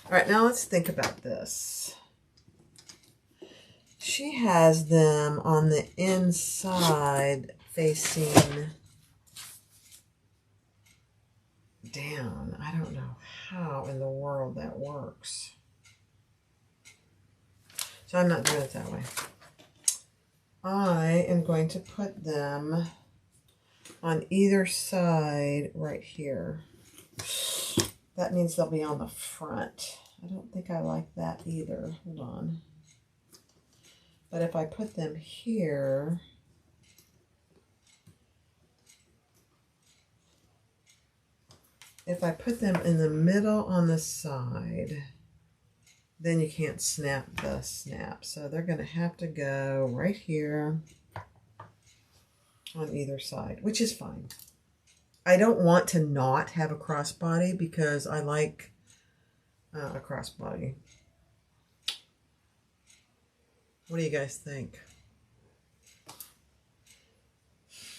All right, now let's think about this. She has them on the inside facing down. I don't know how in the world that works. So I'm not doing it that way. I am going to put them on either side right here. That means they'll be on the front. I don't think I like that either. Hold on. But if I put them here, if I put them in the middle on the side, then you can't snap the snap. So they're going to have to go right here on either side, which is fine. I don't want to not have a crossbody because I like a crossbody. What do you guys think?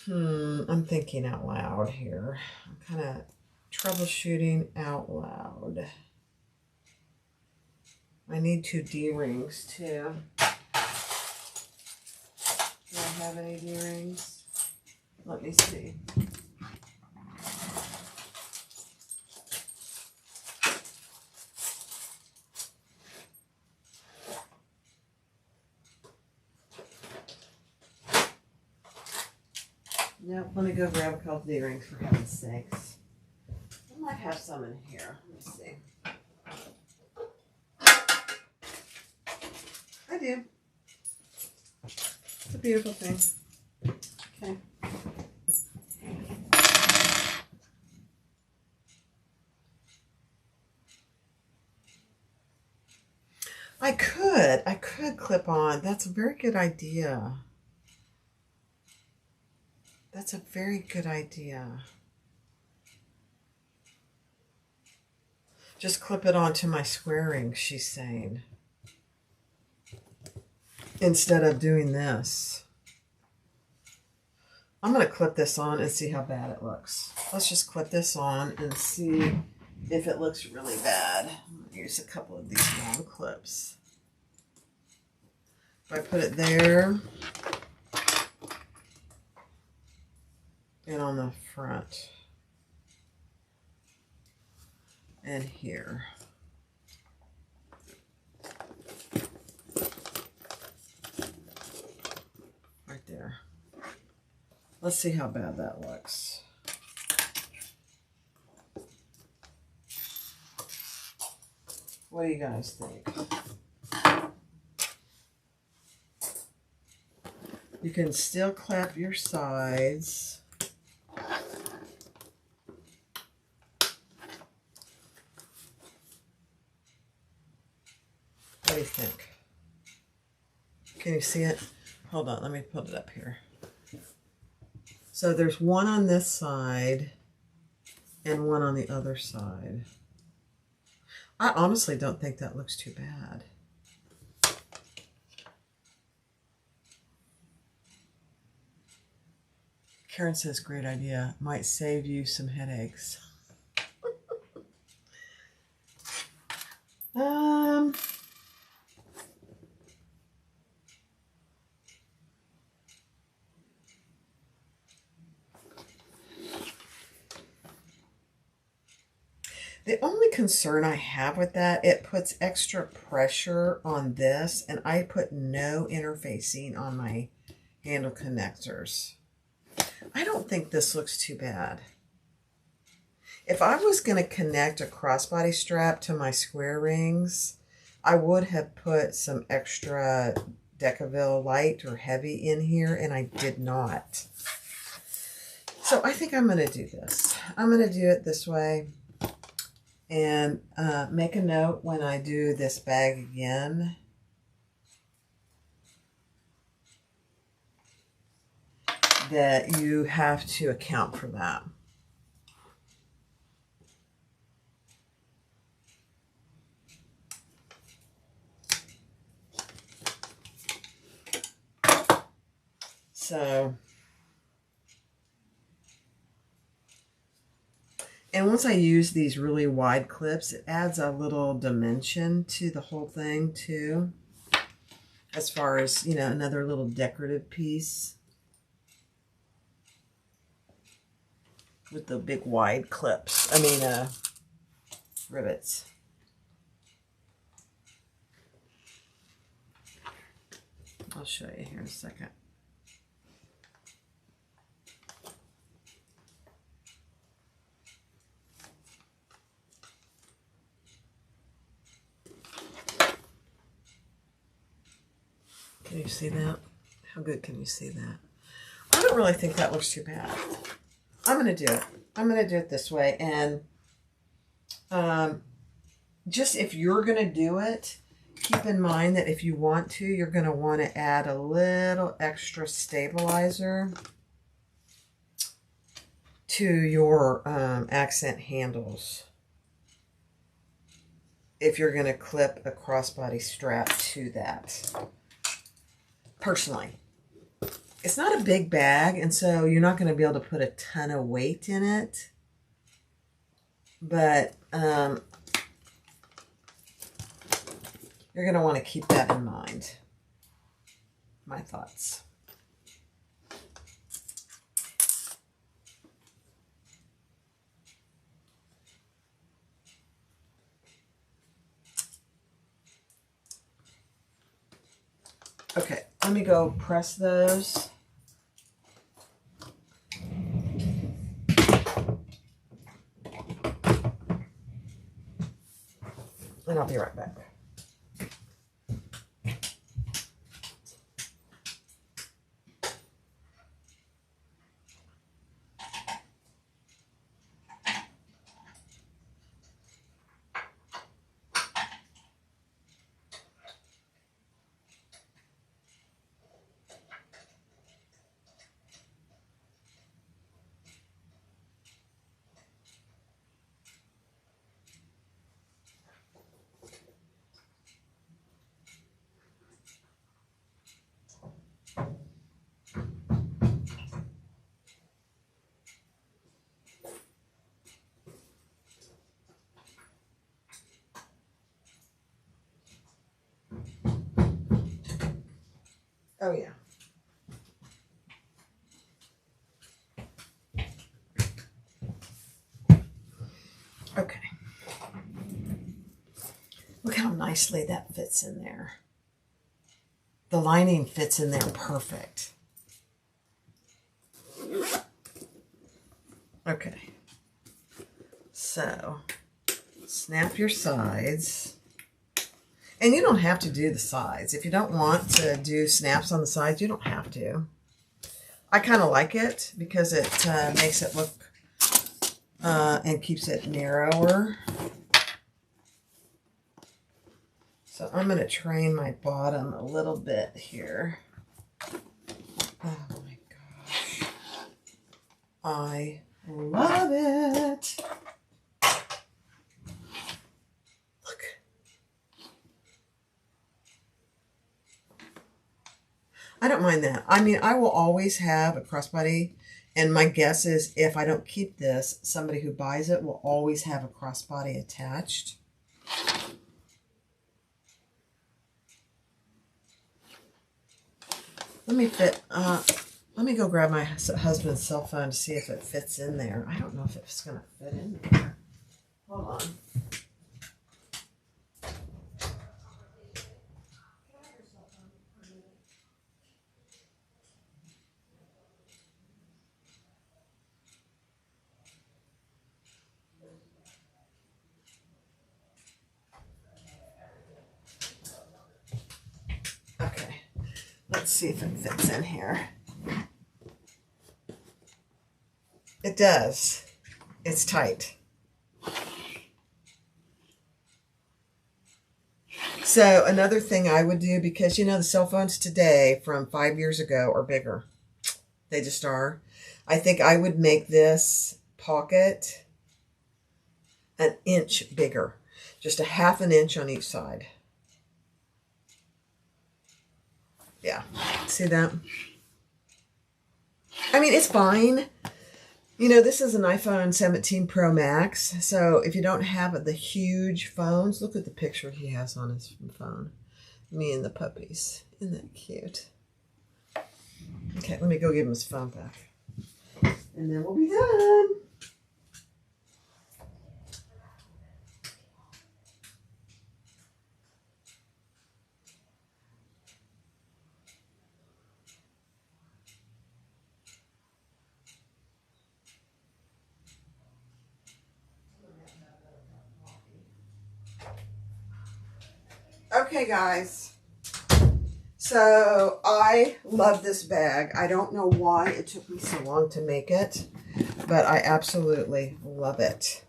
I'm thinking out loud here. I'm kind of troubleshooting out loud. I need 2 D-rings too. Do I have any D-rings? Let me see. Yep, let me go grab a couple D-rings for heaven's sakes. I might have some in here. Let me see. I do. It's a beautiful thing. Okay. I could clip on. That's a very good idea. That's a very good idea. Just clip it onto my square ring, she's saying. Instead of doing this. I'm going to clip this on and see how bad it looks. Let's just clip this on and see if it looks really bad. I'm going to use a couple of these long clips. If I put it there and on the front and here. Right there. Let's see how bad that looks. What do you guys think? You can still clap your sides. What do you think? Can you see it? Hold on, let me put it up here. So there's one on this side and one on the other side. I honestly don't think that looks too bad. Karen says, great idea. Might save you some headaches. The only concern I have with that, it puts extra pressure on this, and I put no interfacing on my handle connectors. I don't think this looks too bad. If I was going to connect a crossbody strap to my square rings, I would have put some extra Decaville light or heavy in here, and I did not. So I think I'm going to do this. I'm going to do it this way. And make a note when I do this bag again. That you have to account for that. So, and once I use these really wide clips, it adds a little dimension to the whole thing too. As far as, you know, another little decorative piece. With the big wide clips. I mean, rivets. I'll show you here in a second. Can you see that? How good can you see that? I don't really think that looks too bad. I'm going to do it. I'm going to do it this way. And just if you're going to do it, keep in mind that if you want to, you're going to want to add a little extra stabilizer to your accent handles if you're going to clip a crossbody strap to that. Personally, it's not a big bag, and so you're not going to be able to put a ton of weight in it, but you're going to want to keep that in mind. My thoughts. Okay, let me go press those. And I'll be right back. Oh, yeah. Okay. Look how nicely that fits in there. The lining fits in there perfect. Okay. So, snap your sides. And you don't have to do the sides. If you don't want to do snaps on the sides, you don't have to. I kind of like it because it makes it look and keeps it narrower. So I'm going to train my bottom a little bit here. Oh my gosh. I love it. I don't mind that. I mean, I will always have a crossbody, and my guess is if I don't keep this, somebody who buys it will always have a crossbody attached. Let me go grab my husband's cell phone to see if it fits in there. I don't know if it's going to fit in there. Hold on. Okay, let's see if it fits in here. It does. It's tight. So another thing I would do, because you know the cell phones today from 5 years ago are bigger. They just are. I think I would make this pocket an inch bigger. Just a half an inch on each side. Yeah, see that? I mean, it's fine. You know, this is an iPhone 17 Pro Max, so if you don't have the huge phones, look at the picture he has on his phone. Me and the puppies. Isn't that cute? Okay, let me go give him his phone back. And then we'll be done. Okay, guys. So I love this bag. I don't know why it took me so long to make it, but I absolutely love it.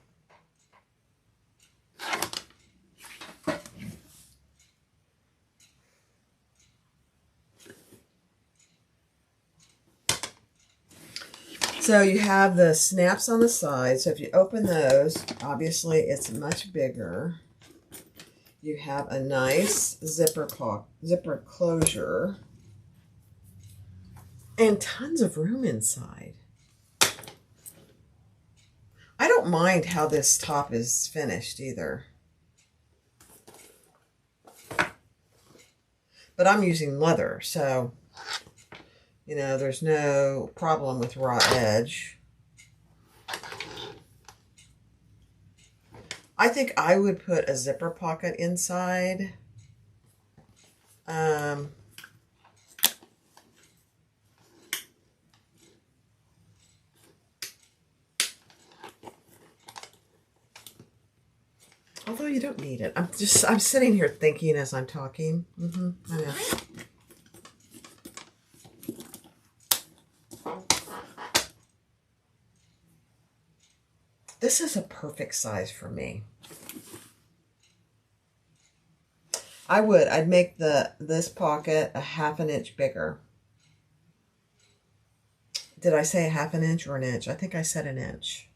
So you have the snaps on the side. So if you open those, obviously it's much bigger. You have a nice zipper closure and tons of room inside. I don't mind how this top is finished either. But I'm using leather, so you know, there's no problem with raw edge. I think I would put a zipper pocket inside. Although you don't need it. I'm sitting here thinking as I'm talking. I know. This is a perfect size for me. I'd make this pocket a 1/2 inch bigger. Did I say a 1/2 inch or an inch? I think I said an inch.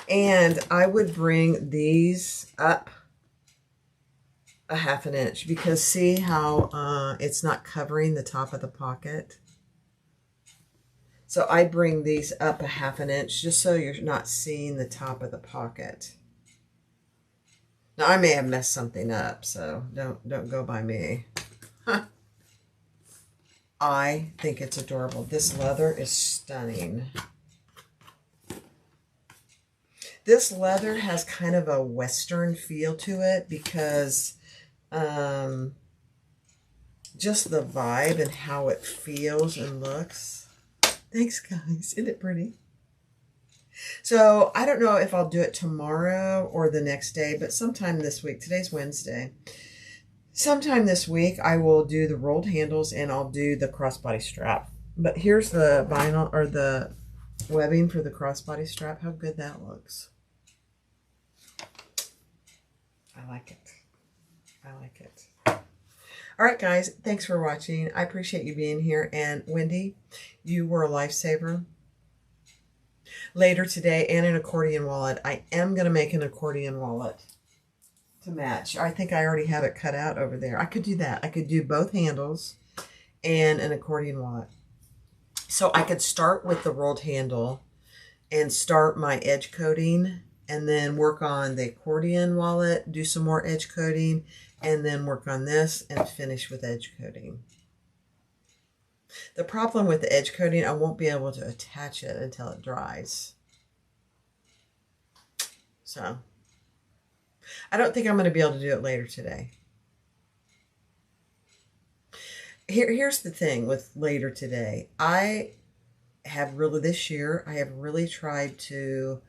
And I would bring these up a 1/2 inch because see how it's not covering the top of the pocket? So I bring these up a 1/2 inch just so you're not seeing the top of the pocket. Now I may have messed something up, so don't go by me. I think it's adorable. This leather is stunning. This leather has kind of a Western feel to it because just the vibe and how it feels and looks. Thanks, guys. Isn't it pretty? So I don't know if I'll do it tomorrow or the next day, but sometime this week. Today's Wednesday. Sometime this week, I will do the rolled handles and I'll do the crossbody strap. But here's the vinyl or the webbing for the crossbody strap. How good that looks. I like it. I like it. All right, guys, thanks for watching. I appreciate you being here. And Wendy, you were a lifesaver. Later today, and an accordion wallet. I am going to make an accordion wallet to match. I think I already have it cut out over there. I could do that. I could do both handles and an accordion wallet. So I could start with the rolled handle and start my edge coating and then work on the accordion wallet, do some more edge coating, and then work on this and finish with edge coating. The problem with the edge coating, I won't be able to attach it until it dries. So, I don't think I'm going to be able to do it later today. Here's the thing with later today. This year, I have really tried to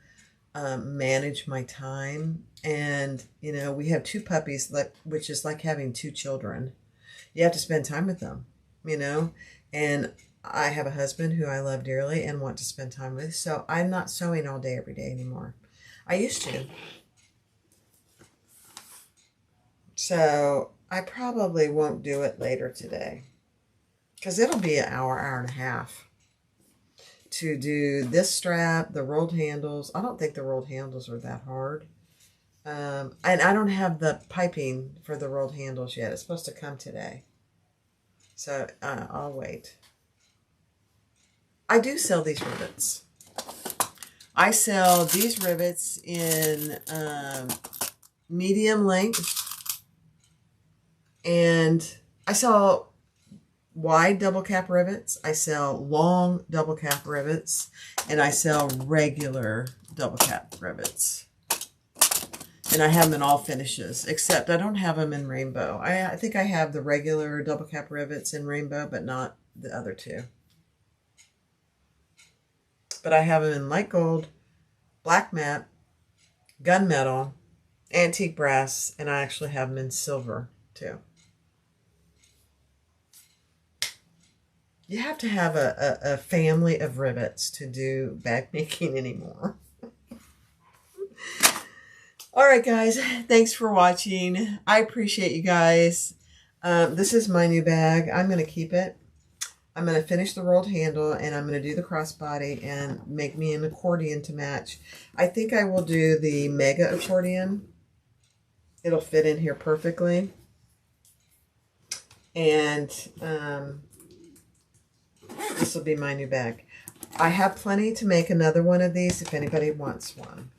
manage my time. And, you know, we have 2 puppies, which is like having 2 children. You have to spend time with them, you know. And I have a husband who I love dearly and want to spend time with. So I'm not sewing all day, every day anymore. I used to. So I probably won't do it later today. Because it'll be an hour, hour and a half to do this strap, the rolled handles. I don't think the rolled handles are that hard. And I don't have the piping for the rolled handles yet. It's supposed to come today. So I'll wait. I do sell these rivets. I sell these rivets in medium length. And I sell wide double cap rivets. I sell long double cap rivets. And I sell regular double cap rivets. And I have them in all finishes, except I don't have them in rainbow. I think I have the regular double cap rivets in rainbow, but not the other 2. But I have them in light gold, black matte, gunmetal, antique brass, and I actually have them in silver. too. You have to have a family of rivets to do bag making anymore. All right, guys. Thanks for watching. I appreciate you guys. This is my new bag. I'm going to keep it. I'm going to finish the rolled handle, and I'm going to do the crossbody and make me an accordion to match. I think I will do the mega accordion. It'll fit in here perfectly. And this will be my new bag. I have plenty to make another one of these if anybody wants one.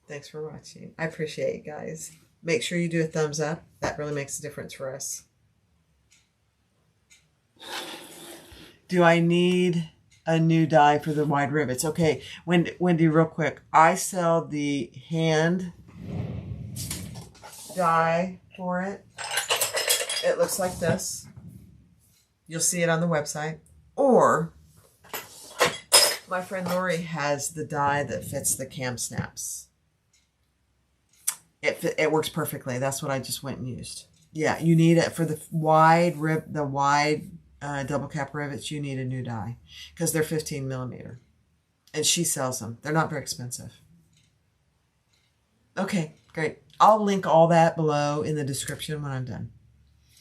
Thanks for watching. I appreciate you guys. Make sure you do a thumbs up. That really makes a difference for us. Do I need a new die for the wide rivets? Okay, Wendy, real quick. I sell the hand die for it. It looks like this. You'll see it on the website. Or my friend Lori has the die that fits the cam snaps. It works perfectly. That's what I just went and used. Yeah, you need it for the wide double cap rivets. You need a new die because they're 15 millimeter, and she sells them. They're not very expensive. Okay, great. I'll link all that below in the description when I'm done.